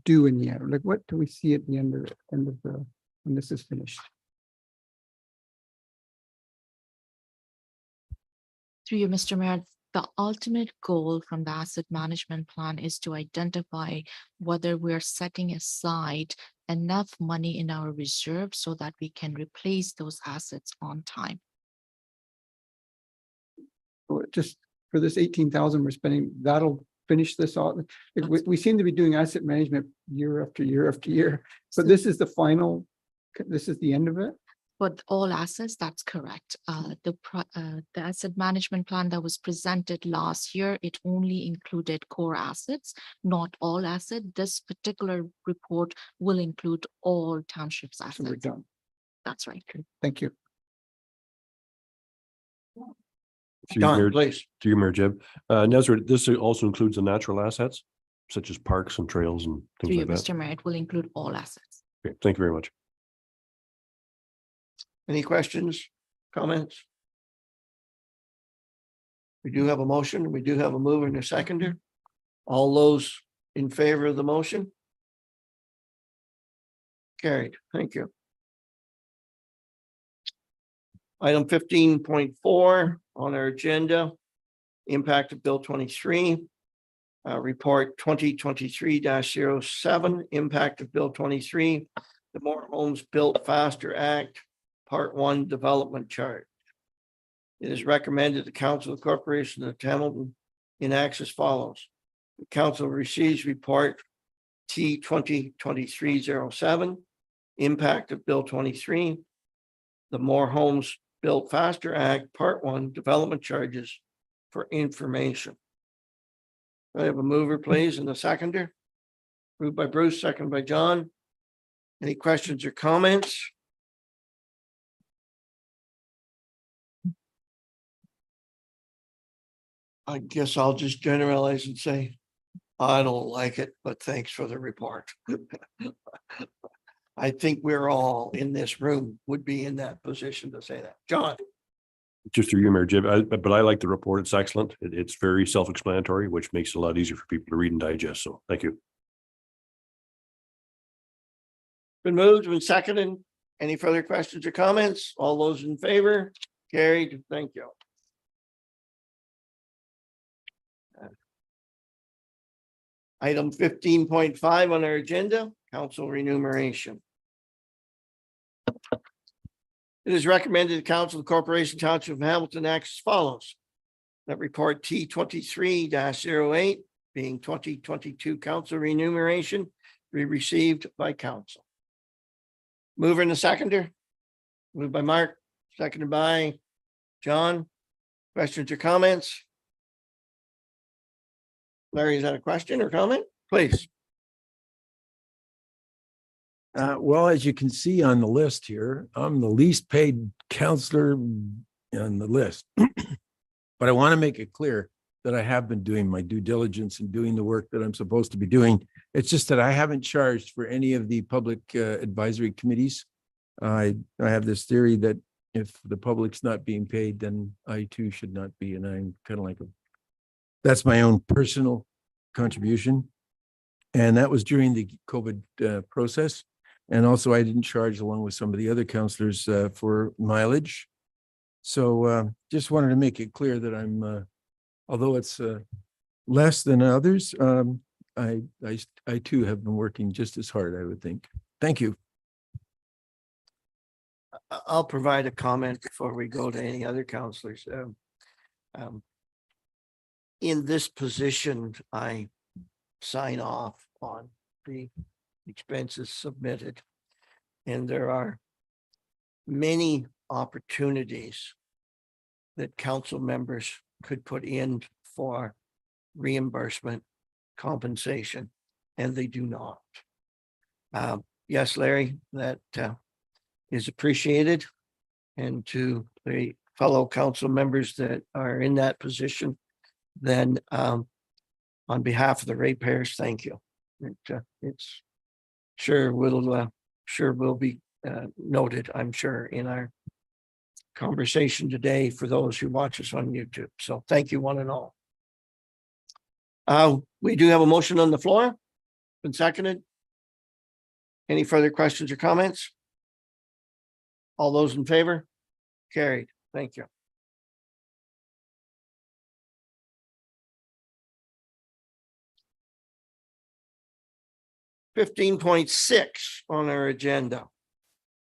do in the end? Like, what do we see at the end of the, when this is finished? Through you, Mr. Mayor, the ultimate goal from the asset management plan is to identify whether we're setting aside enough money in our reserve so that we can replace those assets on time. Just for this 18,000 we're spending, that'll finish this all. We seem to be doing asset management year after year after year, but this is the final, this is the end of it. But all assets, that's correct. The asset management plan that was presented last year, it only included core assets, not all assets. This particular report will include all townships So we're assets. done. That's right. Thank you. Through you, John, Mayor- please. To you, Mayor Jib. Nezra, this also includes the natural assets such as parks and trails and Through things you, like that. Mr. Mayor, it will include all assets. Okay, thank you very much. Any questions, comments? We do have a motion. We do have a mover and a seconder. All those in favor of the motion? Carried. Thank you. Item 15.4 on our agenda, impact of Bill 23. Report 2023-07, impact of Bill 23, the More Homes Built Faster Act, Part 1 Development Chart. It is recommended the Council of Corporation of Hamilton enacts as follows. The council receives report T 2023-07, impact of Bill 23, the More Homes Built Faster Act, Part 1 Development Charges for information. I have a mover, please, and a seconder. Moved by Bruce, second by John. Any questions or comments? I guess I'll just generalize and say, I don't like it, but thanks for the report. I think we're all in this room would be in that position to say that. John, Just through you, Mayor Jib, but I like the report. It's excellent. It's very self-explanatory, which makes it a lot easier for people to read and digest. So thank you. been moved and seconded. Any further questions or comments? All those in favor? Carried. Thank you. Item 15.5 on our agenda, council remuneration. It is recommended the Council of the Corporation Township of Hamilton acts as follows. That report T 23-08 being 2022 council remuneration be received by council. Mover and a seconder. Moved by Mark, seconded by John. Questions or comments? Larry, is that a question or comment? Please. Well, as you can see on the list here, I'm the least paid counselor on the list. But I want to make it clear that I have been doing my due diligence and doing the work that I'm supposed to be doing. It's just that I haven't charged for any of the public advisory committees. I have this theory that if the public's not being paid, then I too should not be. And I'm kind of like, that's my own personal contribution. And that was during the COVID process. And also I didn't charge along with some of the other counselors for mileage. So just wanted to make it clear that I'm, although it's less than others, I too have been working just as hard, I would think. Thank you. I'll provide a comment before we go to any other counselors. In this position, I sign off on the expenses submitted. And there are many opportunities that council members could put in for reimbursement, compensation, and they do not. Yes, Larry, that is appreciated. And to the fellow council members that are in that position, then on behalf of the ratepayers, thank you. It's sure will be noted, I'm sure, in our conversation today for those who watch us on YouTube. So thank you one and all. We do have a motion on the floor. Been seconded. Any further questions or comments? All those in favor? Carried. Thank you. (15.6) on our agenda.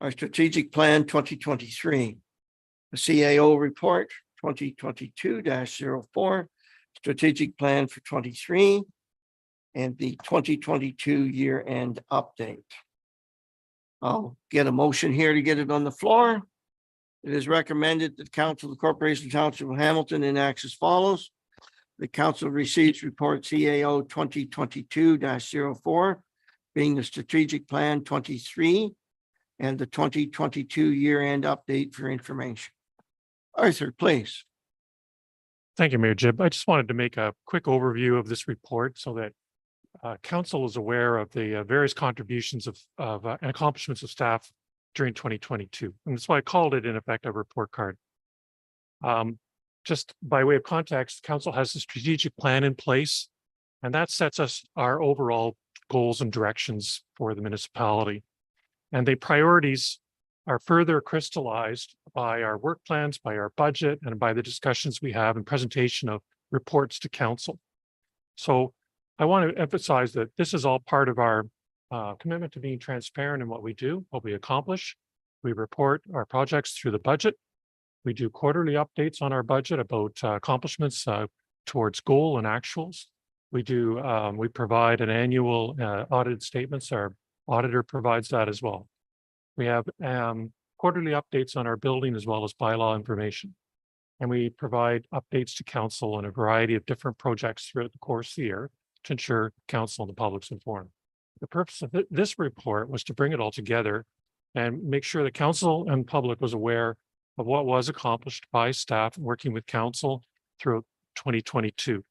Our strategic plan 2023. The CAO report 2022-04, strategic plan for 23, and the 2022 year-end update. I'll get a motion here to get it on the floor. It is recommended that Council of the Corporation Township of Hamilton enacts as follows. The council receives report CAO 2022-04, being the strategic plan 23 and the 2022 year-end update for information. Arthur, please. Thank you, Mayor Jib. I just wanted to make a quick overview of this report so that council is aware of the various contributions of and accomplishments of staff during 2022. And that's why I called it in effect a report card. Just by way of context, council has a strategic plan in place, and that sets us our overall goals and directions for the municipality. And the priorities are further crystallized by our work plans, by our budget, and by the discussions we have and presentation of reports to council. So I want to emphasize that this is all part of our commitment to being transparent in what we do, what we accomplish. We report our projects through the budget. We do quarterly updates on our budget about accomplishments towards goal and actuals. We provide an annual audited statements. Our auditor provides that as well. We have quarterly updates on our building as well as bylaw information. And we provide updates to council on a variety of different projects throughout the course of the year to ensure council and the public's informed. The purpose of this report was to bring it all together and make sure that council and public was aware of what was accomplished by staff working with council throughout 2022.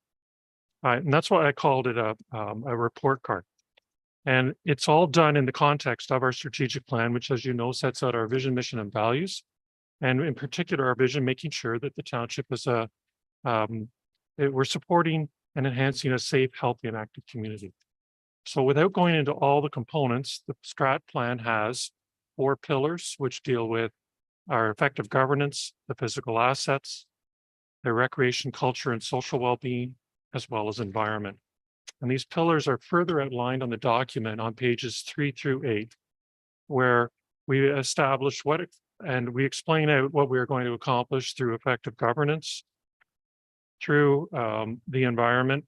And that's why I called it a report card. And it's all done in the context of our strategic plan, which, as you know, sets out our vision, mission, and values. And in particular, our vision, making sure that the township is we're supporting and enhancing a safe, healthy, and active community. So without going into all the components, the strat plan has 4 pillars, which deal with our effective governance, the physical assets, the recreation, culture, and social well-being, as well as environment. And these pillars are further outlined on the document on pages 3 through 8, where we establish and we explain out what we are going to accomplish through effective governance, through the environment,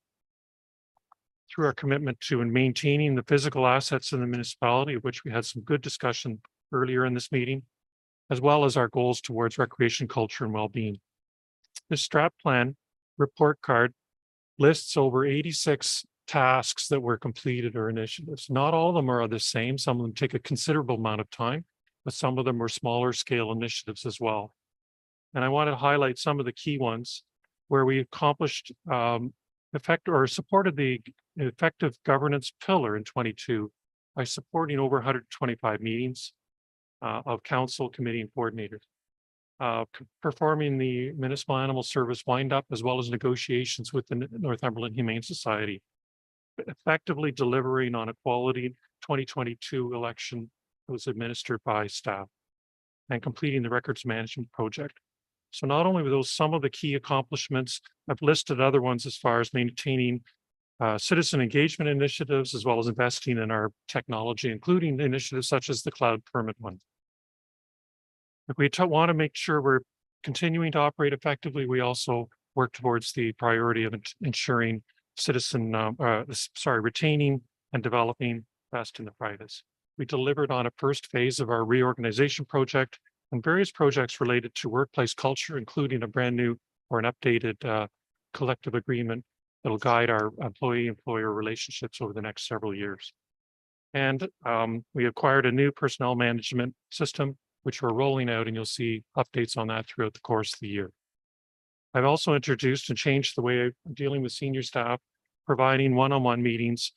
through our commitment to and maintaining the physical assets in the municipality, of which we had some good discussion earlier in this meeting, as well as our goals towards recreation, culture, and well-being. This strat plan report card lists over 86 tasks that were completed or initiatives. Not all of them are the same. Some of them take a considerable amount of time, but some of them were smaller scale initiatives as well. And I want to highlight some of the key ones where we accomplished supported the effective governance pillar in 22 by supporting over 125 meetings of council, committee, and coordinators. Performing the Municipal Animal Service wind-up as well as negotiations with the Northumberland Humane Society, effectively delivering on a quality 2022 election that was administered by staff, and completing the records management project. So not only were those some of the key accomplishments, I've listed other ones as far as maintaining citizen engagement initiatives, as well as investing in our technology, including initiatives such as the cloud permit one. If we want to make sure we're continuing to operate effectively, we also work towards the priority of ensuring retaining and developing best in the privates. We delivered on a first phase of our reorganization project and various projects related to workplace culture, including a brand new or an updated collective agreement that'll guide our employee-employer relationships over the next several years. And we acquired a new personnel management system, which we're rolling out, and you'll see updates on that throughout the course of the year. I've also introduced and changed the way of dealing with senior staff, providing one-on-one meetings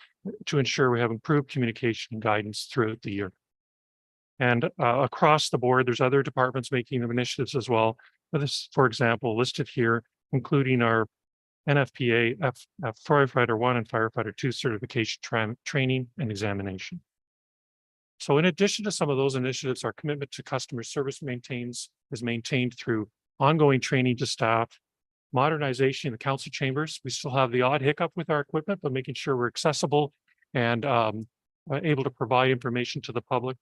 to ensure we have improved communication and guidance throughout the year. And across the board, there's other departments making initiatives as well. But this, for example, listed here, including our NFPA, Firefighter 1 and Firefighter 2 certification training and examination. So in addition to some of those initiatives, our commitment to customer service is maintained through ongoing training to staff, modernization in the council chambers. We still have the odd hiccup with our equipment, but making sure we're accessible and able to provide information to the public.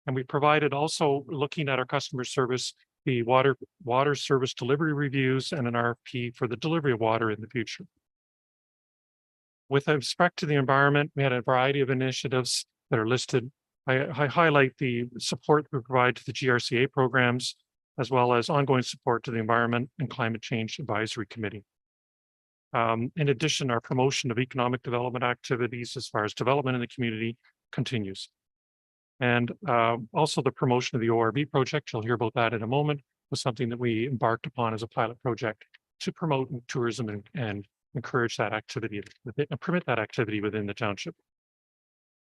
And we provided also, looking at our customer service, the water service delivery reviews and an RFP for the delivery of water in the future. With respect to the environment, we had a variety of initiatives that are listed. I highlight the support we provide to the GRCA programs, as well as ongoing support to the Environment and Climate Change Advisory Committee. In addition, our promotion of economic development activities as far as development in the community continues. And also the promotion of the ORV project, you'll hear about that in a moment, was something that we embarked upon as a pilot project to promote tourism and encourage that activity, and permit that activity within the township.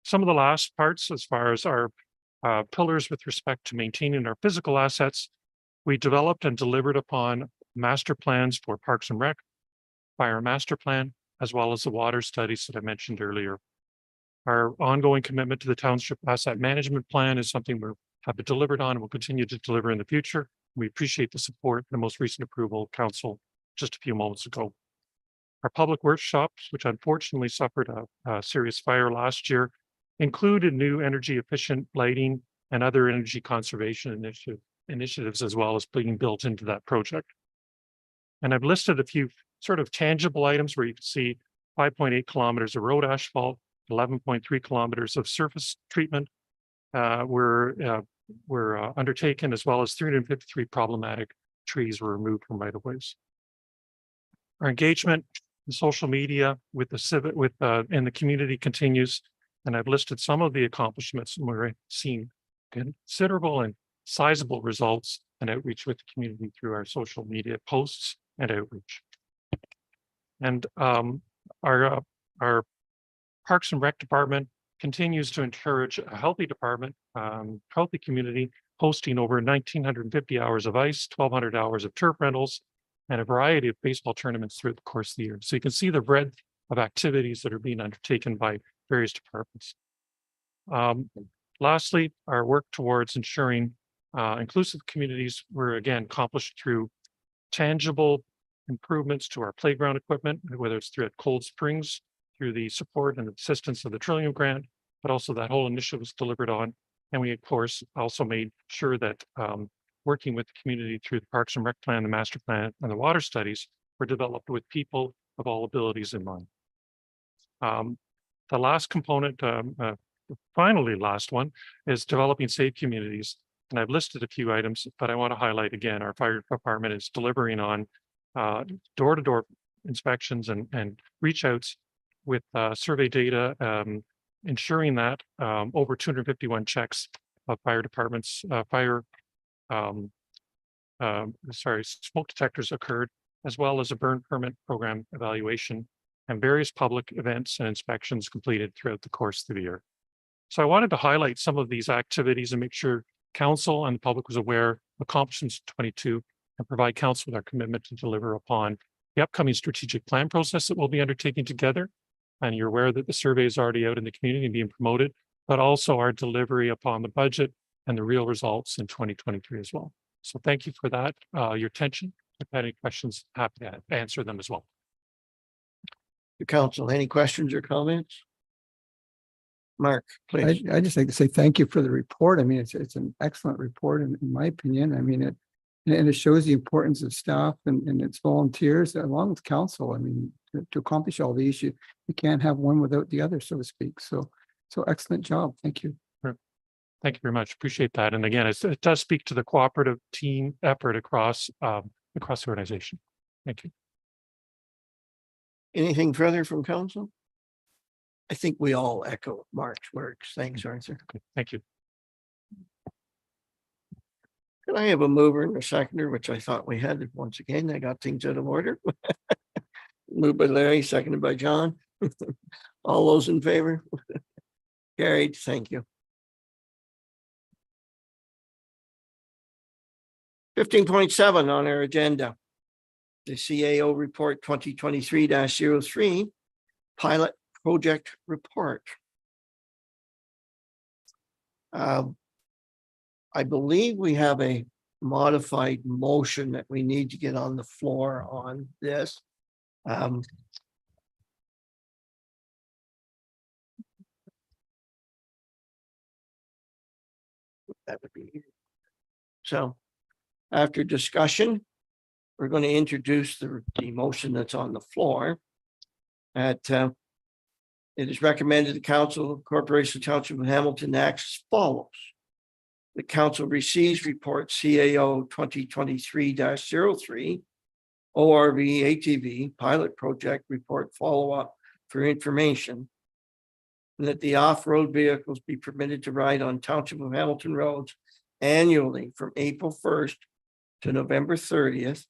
Some of the last parts, as far as our pillars with respect to maintaining our physical assets, we developed and delivered upon master plans for Parks and Rec, Fire Master Plan, as well as the water studies that I mentioned earlier. Our ongoing commitment to the Township Asset Management Plan is something we have delivered on and will continue to deliver in the future. We appreciate the support, the most recent approval of council just a few moments ago. Our public workshops, which unfortunately suffered a serious fire last year, included new energy efficient lighting and other energy conservation initiatives, as well as being built into that project. And I've listed a few sort of tangible items where you can see 5.8 kilometers of road asphalt, 11.3 kilometers of surface treatment were undertaken, as well as 353 problematic trees were removed from right of ways. Our engagement in social media with the in the community continues, and I've listed some of the accomplishments, and we're seeing considerable and sizable results and outreach with the community through our social media posts and outreach. And our Parks and Rec department continues to encourage a healthy department, healthy community, hosting over 1,950 hours of ice, 1,200 hours of turf rentals, and a variety of baseball tournaments throughout the course of the year. So you can see the breadth of activities that are being undertaken by various departments. Lastly, our work towards ensuring inclusive communities were again accomplished through tangible improvements to our playground equipment, whether it's through at Cold Springs, through the support and assistance of the Trillium Grant, but also that whole initiative was delivered on. And we, of course, also made sure that working with the community through the Parks and Rec Plan, the Master Plan, and the water studies were developed with people of all abilities in mind. The last component, finally last one, is developing safe communities. And I've listed a few items, but I want to highlight again, our fire department is delivering on door-to-door inspections and reach outs with survey data, ensuring that over 251 checks of fire departments, smoke detectors occurred, as well as a burn permit program evaluation and various public events and inspections completed throughout the course of the year. So I wanted to highlight some of these activities and make sure council and the public was aware of accomplishments in 22 and provide council with our commitment to deliver upon the upcoming strategic plan process that we'll be undertaking together. And you're aware that the survey is already out in the community and being promoted, but also our delivery upon the budget and the real results in 2023 as well. So thank you for that, your attention. If you have any questions, happy to answer them as well. The council, any questions or comments? Mark, please. I just like to say thank you for the report. I mean, it's an excellent report in my opinion. I mean, it shows the importance of staff and its volunteers along with council. I mean, to accomplish all these, you can't have one without the other, so to speak. So excellent job. Thank you. Thank you very much. Appreciate that. And again, it does speak to the cooperative team effort across the organization. Thank you. Anything further from council? I think we all echo Mark's works. Thanks, Arthur. Okay, thank you. Can I have a mover and a seconder, which I thought we had once again? I got things out of order. Moved by Larry, seconded by John. All those in favor? Carried. Thank you. 15.7 on our agenda. The CAO report 2023-03 pilot project report. I believe we have a modified motion that we need to get on the floor on this. That would be so. After discussion, we're going to introduce the motion that's on the floor. It is recommended the Council of Corporation Township of Hamilton acts as follows. The council receives report CAO 2023-03 ORV ATV pilot project report follow-up for information. And that the off-road vehicles be permitted to ride on Township of Hamilton roads annually from April 1st to November 30th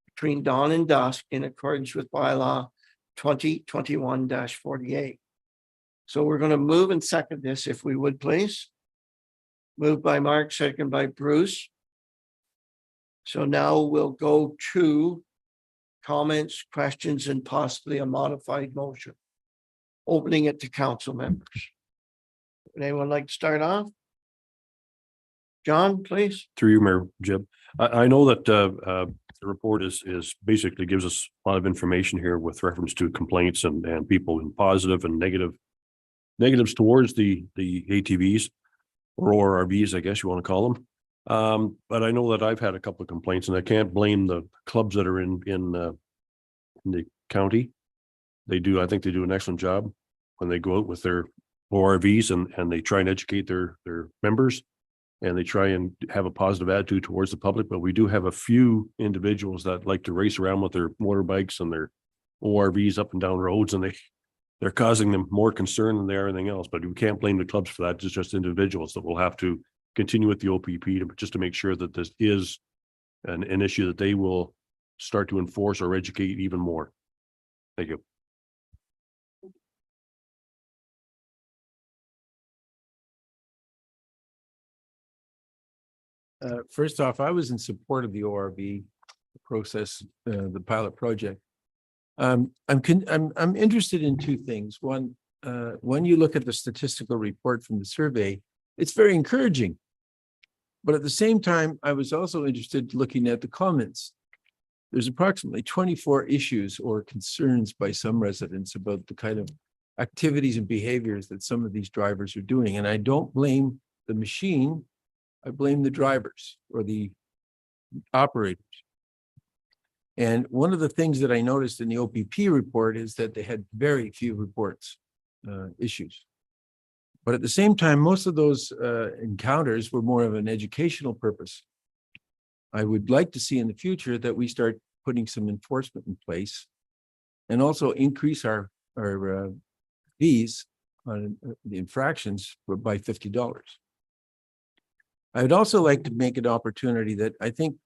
between dawn and dusk in accordance with bylaw 2021-48. So we're going to move and second this, if we would, please. Moved by Mark, second by Bruce. So now we'll go to comments, questions, and possibly a modified motion. Opening it to council members. Would anyone like to start off? John, please. Through you, Mayor Jib. I know that the report is basically gives us a lot of information here with reference to complaints and people in positive and negatives towards the ATVs or ORVs, I guess you want to call them. But I know that I've had a couple of complaints, and I can't blame the clubs that are in the county. I think they do an excellent job when they go out with their ORVs and they try and educate their members, and they try and have a positive attitude towards the public. But we do have a few individuals that like to race around with their motorbikes and their ORVs up and down roads, and they're causing them more concern than anything else. But we can't blame the clubs for that. It's just individuals that will have to continue with the OPP just to make sure that this is an issue that they will start to enforce or educate even more. Thank you. First off, I was in support of the ORV process, the pilot project. I'm interested in two things. One, when you look at the statistical report from the survey, it's very encouraging. But at the same time, I was also interested looking at the comments. There's approximately 24 issues or concerns by some residents about the kind of activities and behaviors that some of these drivers are doing. And I don't blame the machine. I blame the drivers or the operators. And one of the things that I noticed in the OPP report is that they had very few reports, issues. But at the same time, most of those encounters were more of an educational purpose. I would like to see in the future that we start putting some enforcement in place and also increase our fees on the infractions by $50. I would also like to make an opportunity that I think,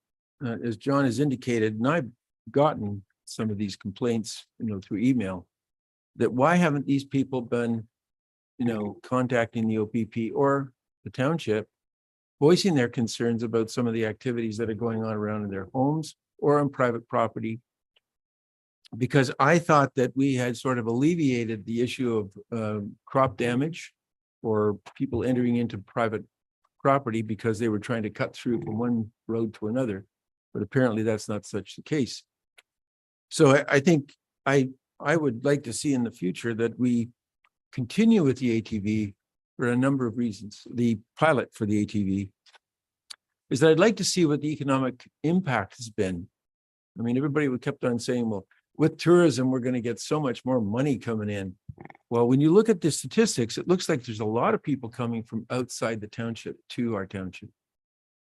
as John has indicated, and I've gotten some of these complaints, through email, that why haven't these people been, contacting the OPP or the township, voicing their concerns about some of the activities that are going on around in their homes or on private property? Because I thought that we had sort of alleviated the issue of crop damage or people entering into private property because they were trying to cut through from one road to another, but apparently that's not such the case. So I think I would like to see in the future that we continue with the ATV for a number of reasons. The pilot for the ATV is that I'd like to see what the economic impact has been. I mean, everybody kept on saying, well, with tourism, we're going to get so much more money coming in. Well, when you look at the statistics, it looks like there's a lot of people coming from outside the township to our township.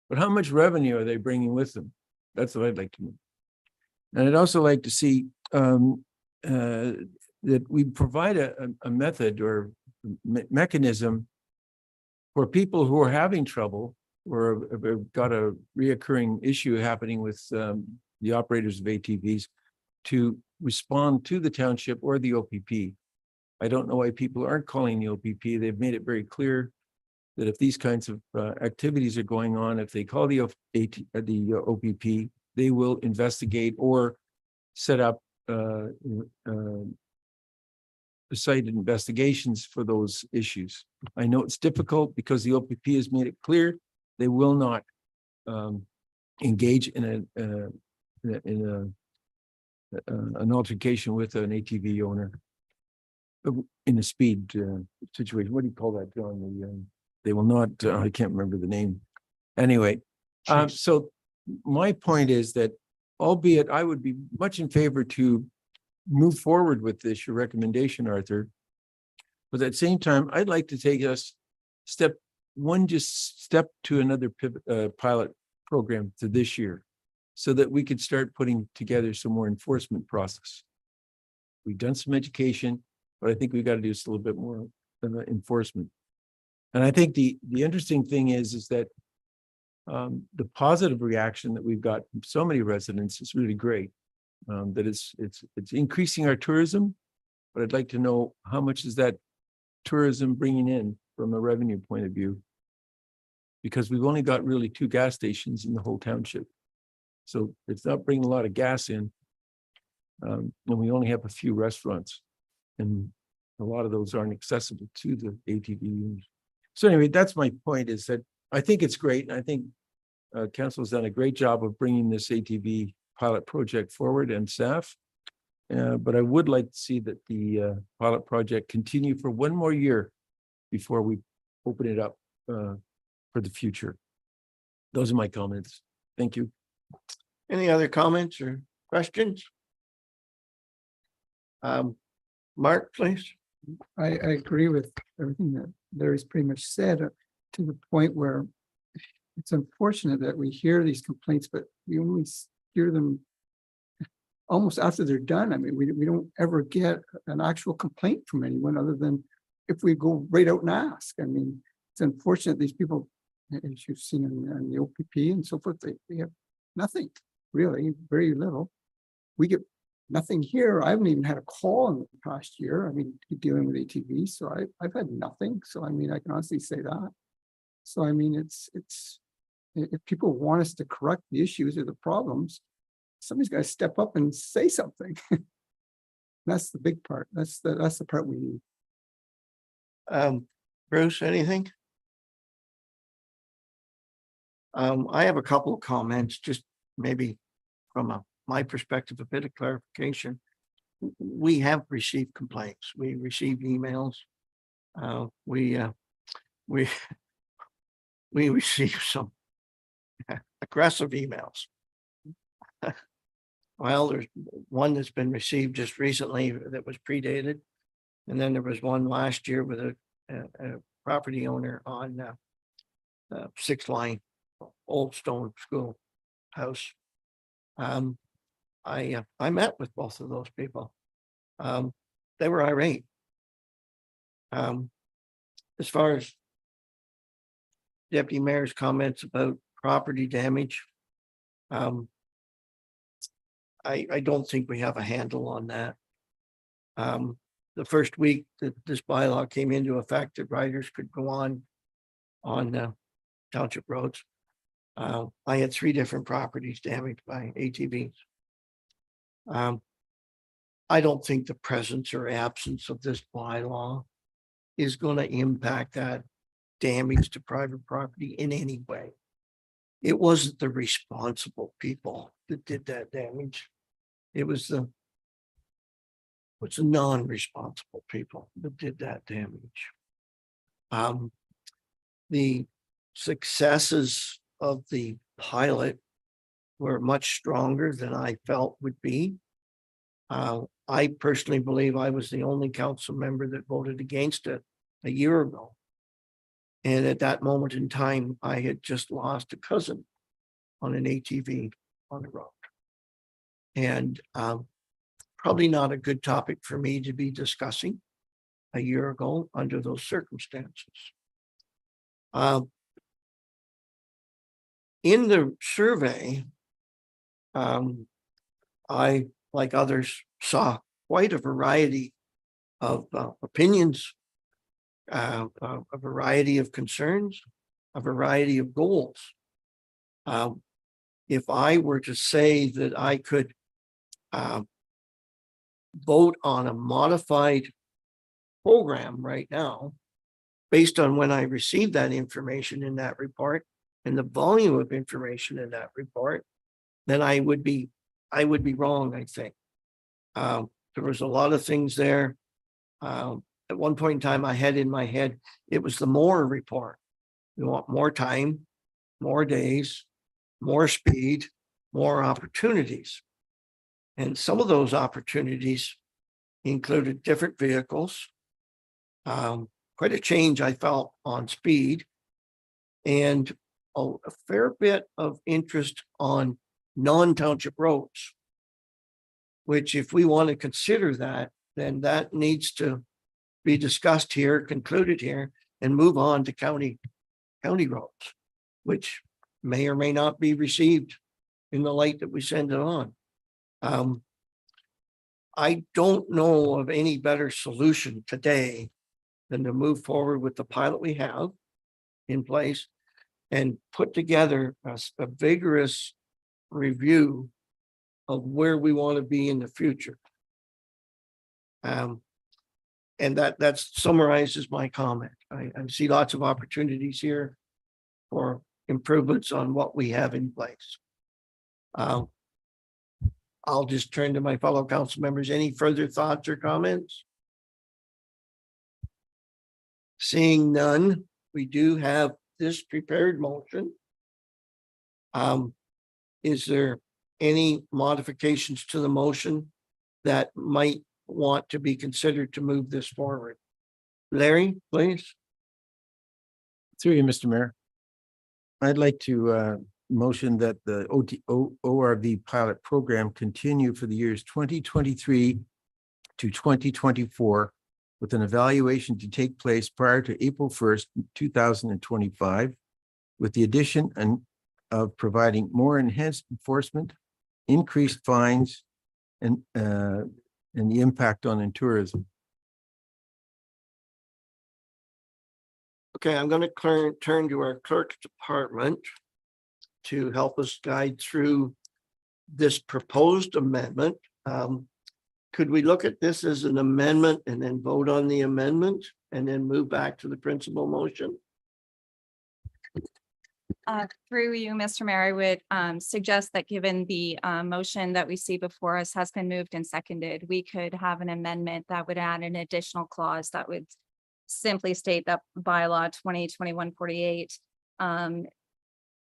But how much revenue are they bringing with them? That's what I'd like to know. And I'd also like to see that we provide a method or mechanism for people who are having trouble or have got a reoccurring issue happening with the operators of ATVs to respond to the township or the OPP. I don't know why people aren't calling the OPP. They've made it very clear that if these kinds of activities are going on, if they call the OPP, they will investigate or set up site investigations for those issues. I know it's difficult because the OPP has made it clear they will not engage in an altercation with an ATV owner in a speed situation. What do you call that, John? They will not. I can't remember the name. Anyway, so my point is that albeit I would be much in favor to move forward with this, your recommendation, Arthur. But at the same time, I'd like to take us step to another pilot program to this year so that we could start putting together some more enforcement process. We've done some education, but I think we've got to do just a little bit more enforcement. And I think the interesting thing is that the positive reaction that we've got from so many residents is really great. That it's increasing our tourism, but I'd like to know how much is that tourism bringing in from a revenue point of view? Because we've only got really 2 gas stations in the whole township. So it's not bringing a lot of gas in. And we only have a few restaurants. And a lot of those aren't accessible to the ATV units. So anyway, that's my point, is that I think it's great. And I think council's done a great job of bringing this ATV pilot project forward, and staff. But I would like to see that the pilot project continue for 1 more year before we open it up for the future. Those are my comments. Thank you. Any other comments or questions? Mark, please. I agree with everything that Larry's pretty much said, to the point where it's unfortunate that we hear these complaints, but we only hear them almost after they're done. I mean, we don't ever get an actual complaint from anyone other than if we go right out and ask. I mean, it's unfortunate these people, as you've seen in the OPP and so forth, they have nothing, really, very little. We get nothing here. I haven't even had a call in the past year. I mean, dealing with ATV, so I've had nothing. So I mean, I can honestly say that. So I mean, it's if people want us to correct the issues or the problems, somebody's got to step up and say something. That's the big part. That's the part we need. Bruce, anything? I have a couple of comments, just maybe from my perspective, a bit of clarification. We have received complaints. We received emails. We received some aggressive emails. Well, there's one that's been received just recently that was predated. And then there was one last year with a property owner on 6th Line, Old Stone School House. I met with both of those people. They were irate. As far as Deputy Mayor's comments about property damage, I don't think we have a handle on that. The first week that this bylaw came into effect, that riders could go on township roads. I had 3 different properties damaged by ATVs. I don't think the presence or absence of this bylaw is going to impact that damage to private property in any way. It wasn't the responsible people that did that damage. It was the non-responsible people that did that damage. The successes of the pilot were much stronger than I felt would be. I personally believe I was the only council member that voted against it a year ago. And at that moment in time, I had just lost a cousin on an ATV on the road. And probably not a good topic for me to be discussing a year ago under those circumstances. In the survey, I, like others, saw quite a variety of opinions, a variety of concerns, a variety of goals. If I were to say that I could vote on a modified program right now, based on when I received that information in that report and the volume of information in that report, then I would be wrong, I think. There was a lot of things there. At one point in time, I had in my head, it was the Moore report. We want more time, more days, more speed, more opportunities. And some of those opportunities included different vehicles. Quite a change I felt on speed. And a fair bit of interest on non-township roads. Which if we want to consider that, then that needs to be discussed here, concluded here, and move on to county roads, which may or may not be received in the light that we send it on. I don't know of any better solution today than to move forward with the pilot we have in place and put together a vigorous review of where we want to be in the future. And that summarizes my comment. I see lots of opportunities here for improvements on what we have in place. I'll just turn to my fellow council members. Any further thoughts or comments? Seeing none, we do have this prepared motion. Is there any modifications to the motion that might want to be considered to move this forward? Larry, please. Through you, Mr. Mayor. I'd like to motion that the ORV pilot program continue for the years 2023 to 2024 with an evaluation to take place prior to April 1st, 2025, with the addition of providing more enhanced enforcement, increased fines, and the impact on tourism. Okay, I'm going to turn to our clerk's department to help us guide through this proposed amendment. Could we look at this as an amendment and then vote on the amendment and then move back to the principal motion? Through you, Mr. Mayor, I would suggest that given the motion that we see before us has been moved and seconded, we could have an amendment that would add an additional clause that would simply state that bylaw 2021-48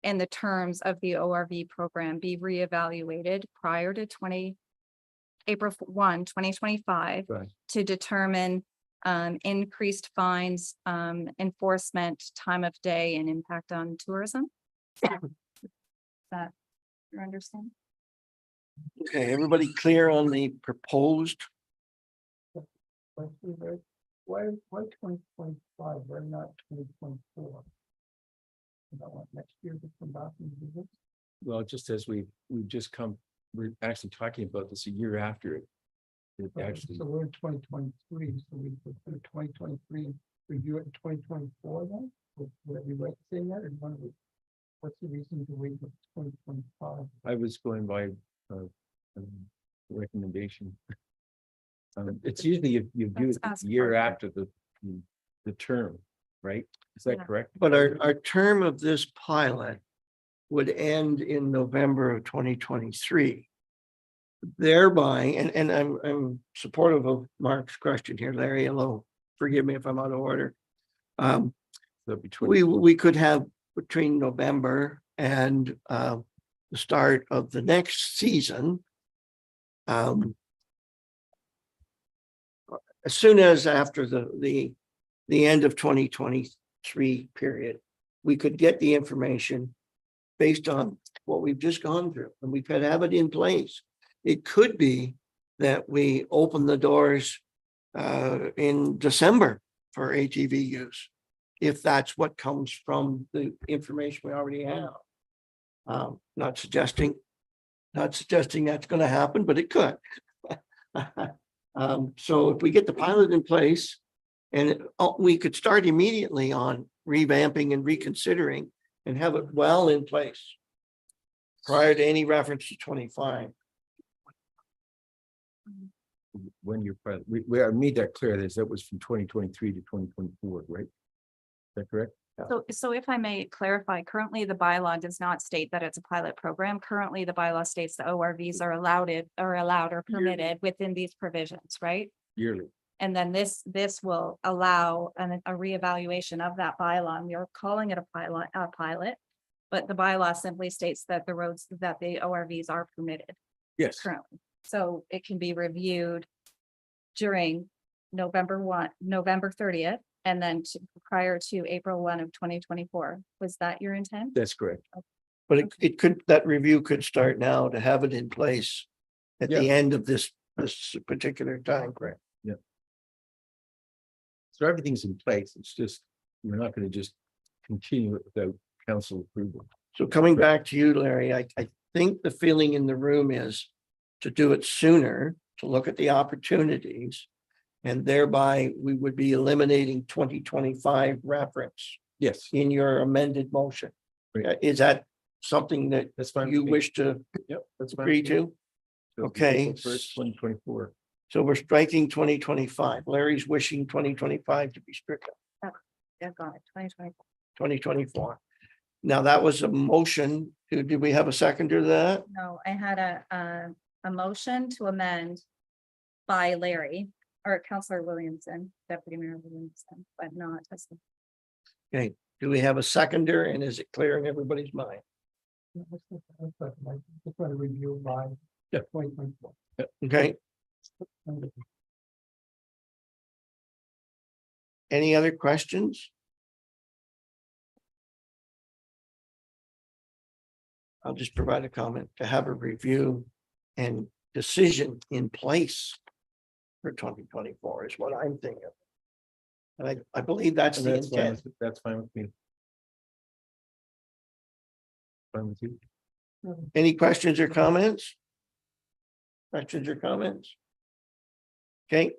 in the terms of the ORV program be reevaluated prior to April 1, 2025 Right. to determine increased fines, enforcement, time of day, and impact on tourism. That your understanding? Okay, everybody clear on the proposed? Why 2025, why not 2024? Next year to come back and do this? Well, just as we've just come, we're actually talking about this a year after it. It actually, So we're in 2023, so we put 2023, review it in 2024 then? Would we right saying that, or what's the reason to wait until 2025? I was going by recommendation. It's usually you do Let's it ask a year Parker. after the term, right? Is that Yeah. correct? But our term of this pilot would end in November of 2023. Thereby, and I'm supportive of Mark's question here, Larry, hello, forgive me if I'm out of order. So between, We could have between November and the start of the next season. As soon as after the end of 2023 period, we could get the information based on what we've just gone through, and we could have it in place. It could be that we open the doors in December for ATV use, if that's what comes from the information we already have. Not suggesting that's going to happen, but it could. So if we get the pilot in place, and we could start immediately on revamping and reconsidering and have it well in place prior to any reference to 25. when you're, we made that clear, that was from 2023 to 2024, right? Is that correct? So if I may clarify, currently the bylaw does not state that it's a pilot program. Currently, the bylaw states the ORVs are allowed or permitted within these provisions, right? Yearly. And then this will allow a reevaluation of that bylaw. And you're calling it a pilot, but But the bylaw simply states that the roads, that the ORVs are permitted Yes. currently. So it can be reviewed during November 30th, and then prior to April 1 of 2024. Was that your intent? That's correct. But it could, that review could start now to have it in place at the end of this particular time frame. So everything's in place. It's just, we're not going to just continue it without council approval. So coming back to you, Larry, I think the feeling in the room is to do it sooner, to look at the opportunities. And thereby we would be eliminating 2025 reference Yes, in your amended motion. Right. Is that something that that's fine. you with me. wish to Yep, that's fine. agree with me. to? So Okay. First, 2024. So we're striking 2025. Larry's wishing 2025 to be stricken, Yeah, got it. 2024. 2024. Now, that was a motion. Did we have a seconder to that? No, I had a motion to amend by Larry or Counselor Williamson, Deputy Mayor Williamson, but not. Okay, do we have a seconder and is it clear in everybody's mind? Just want to review by. Yeah. 2024. Okay, any other questions? I'll just provide a comment to have a review and decision in place for 2024 is what I'm thinking. And I believe that's And the that's fine intent. that's fine with me. Fine with you? Any questions or comments? Questions or comments? Okay.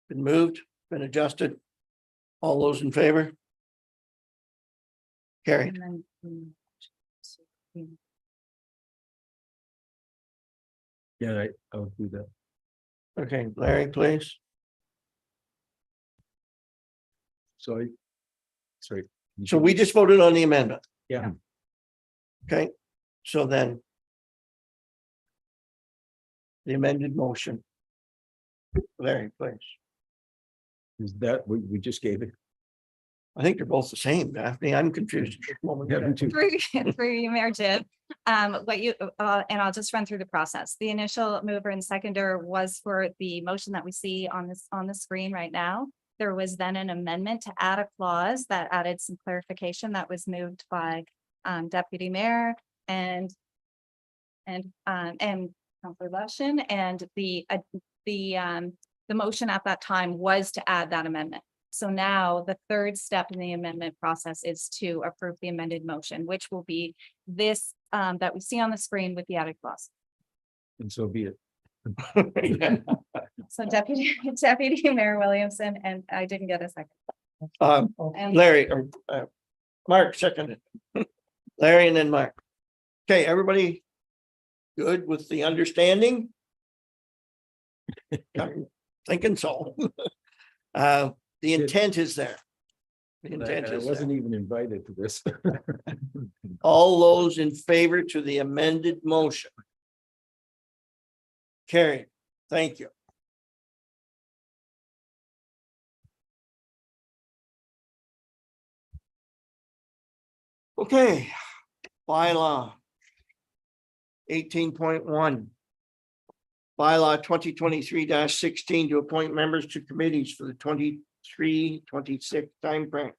Been moved, been adjusted. All those in favor? Carried. And then, Yeah, I'll do that. Okay, Larry, please. So sorry. So we just voted on the amendment. Yeah. Okay, so then. The amended motion. Larry, please. Is that, we just gave it? I think they're both the same, Daphne. I'm confused. Yeah, me too. through you, Mayor Jib, what you, and I'll just run through the process. The initial mover and seconder was for the motion that we see on the screen right now. There was then an amendment to add a clause that added some clarification that was moved by Deputy Mayor and Councilor Lushin, and the motion at that time was to add that amendment. So now the third step in the amendment process is to approve the amended motion, which will be this that we see on the screen with the added clause. And so be it. So Deputy Mayor Williamson, and I didn't get a second. And Larry or Mark seconded. Larry and then Mark. Okay, everybody good with the understanding? I'm thinking so. The intent is there. The intent I is wasn't there. even invited to this. All those in favor to the amended motion? Carried. Thank you. Okay, bylaw 18.1. Bylaw 2023-16 to appoint members to committees for the 23-26 timeframe.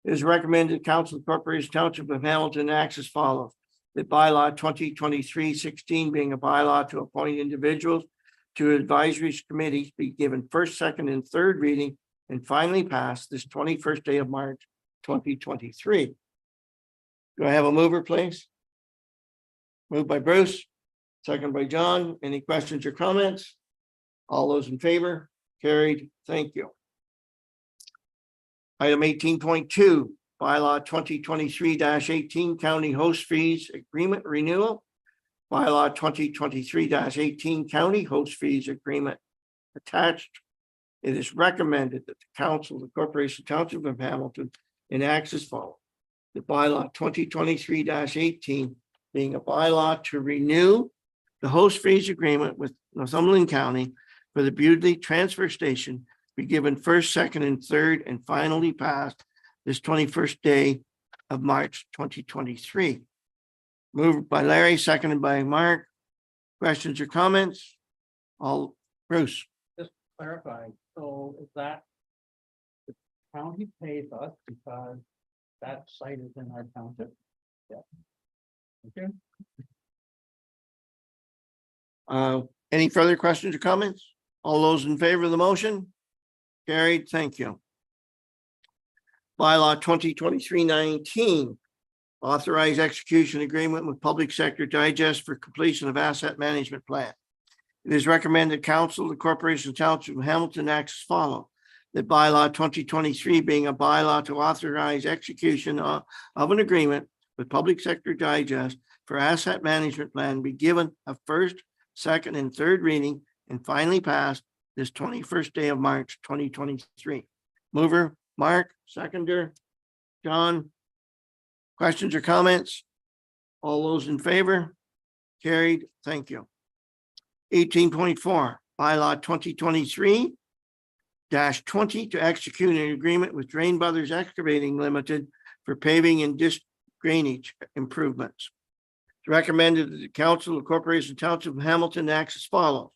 It is recommended Council of Corporation Township of Hamilton acts as follows. The bylaw 2023-16 being a bylaw to appoint individuals to advisory committees be given first, second, and third reading and finally passed this 21st day of March 2023. Do I have a mover, please? Moved by Bruce, second by John. Any questions or comments? All those in favor? Carried. Thank you. Item 18.2, bylaw 2023-18 county host fees agreement renewal. Bylaw 2023-18 county host fees agreement attached. It is recommended that the council of the Corporation Township of Hamilton enacts as follows. The bylaw 2023-18 being a bylaw to renew the host fees agreement with Northumberland County for the Bewdley Transfer Station be given first, second, and third, and finally passed this 21st day of March twenty twenty-three. Moved by Larry, seconded by Mark. Questions or comments? All, Bruce, Clarifying, so is that the county pays us because that site is in our township? Yeah. Okay. any further questions or comments? All those in favor of the motion? Carried, thank you. Bylaw 2023-19, authorize execution agreement with Public Sector Digest for completion of asset management plan. It is recommended council, the Corporation of Township of Hamilton acts as follows. That bylaw 2023 being a bylaw to authorize execution of an agreement with Public Sector Digest for asset management plan be given a first, second, and third reading and finally passed this 21st day of March 2023. Mover, Mark, seconder, John. Questions or comments? All those in favor? Carried, thank you. 18.4, bylaw 2023-20 to execute an agreement with Drain Brothers Excavating Limited for paving and disc drainage improvements. It's recommended that the council of Corporation Township of Hamilton acts as follows.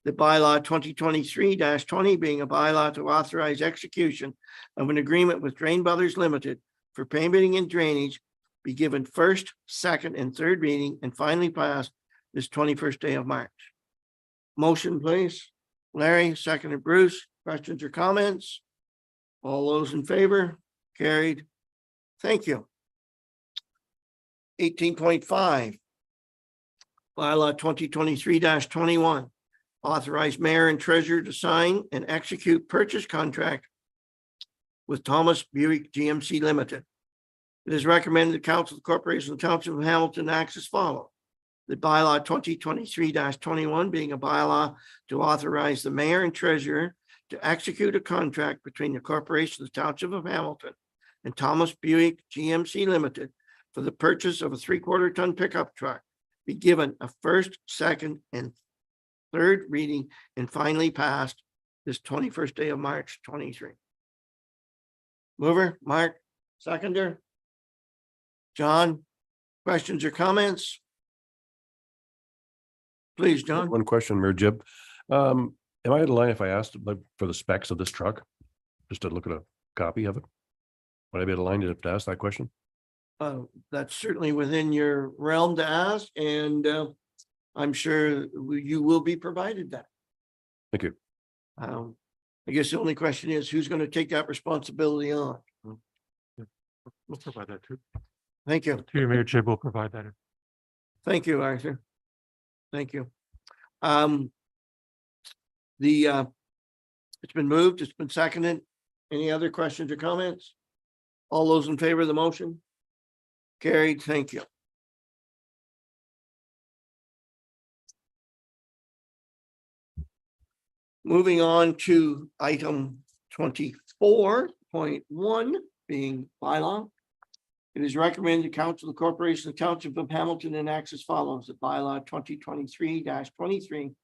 The bylaw 2023-20 being a bylaw to authorize execution of an agreement with Drain Brothers Limited for paving and drainage be given first, second, and third reading and finally passed this 21st day of March. Motion, please. Larry, seconded Bruce. Questions or comments? All those in favor? Carried. Thank you. 18.5. Bylaw 2023-21. Authorize mayor and treasurer to sign and execute purchase contract with Thomas Buick GMC Limited. It is recommended the council of the Corporation of the Township of Hamilton acts as follows. The bylaw 2023-21 being a bylaw to authorize the mayor and treasurer to execute a contract between the Corporation of the Township of Hamilton and Thomas Buick GMC Limited for the purchase of a 3/4 ton pickup truck be given a first, second, and third reading and finally passed this 21st day of March 23. Mover, Mark, seconder. John, questions or comments? Please, John. One question, Mayor Jib. Am I out of line if I asked like for the specs of this truck? Just to look at a copy of it? Would I be out of line to ask that question? That's certainly within your realm to ask, and I'm sure you will be provided that. Thank you. I guess the only question is who's going to take that responsibility on? We'll provide that too. Thank you. To you, Mayor Jib will provide that. Thank you, Arthur. Thank you. It's been moved, it's been seconded. Any other questions or comments? All those in favor of the motion? Carried, thank you. Moving on to item 24.1 being bylaw. It is recommended the council of the Corporation of the Township of Hamilton enacts as follows. The bylaw 2023-23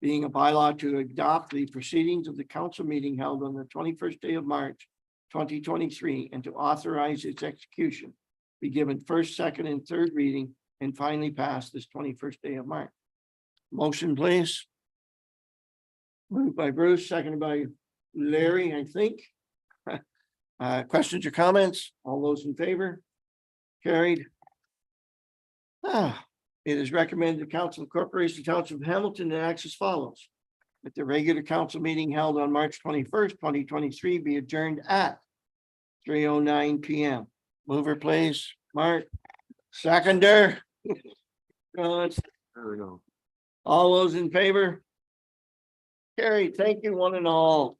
being a bylaw to adopt the proceedings of the council meeting held on the 21st day of March 2023 and to authorize its execution be given first, second, and third reading and finally pass this 21st day of March. Motion, please. Moved by Bruce, seconded by Larry, I think. Questions or comments? All those in favor? Carried. It is recommended the council of Corporation Township of Hamilton acts as follows. That the regular council meeting held on March 21st, 2023 be adjourned at 3:09 p.m. Mover, please. Mark. Seconder. John. There we go. All those in favor? Carried. Thank you, one and all.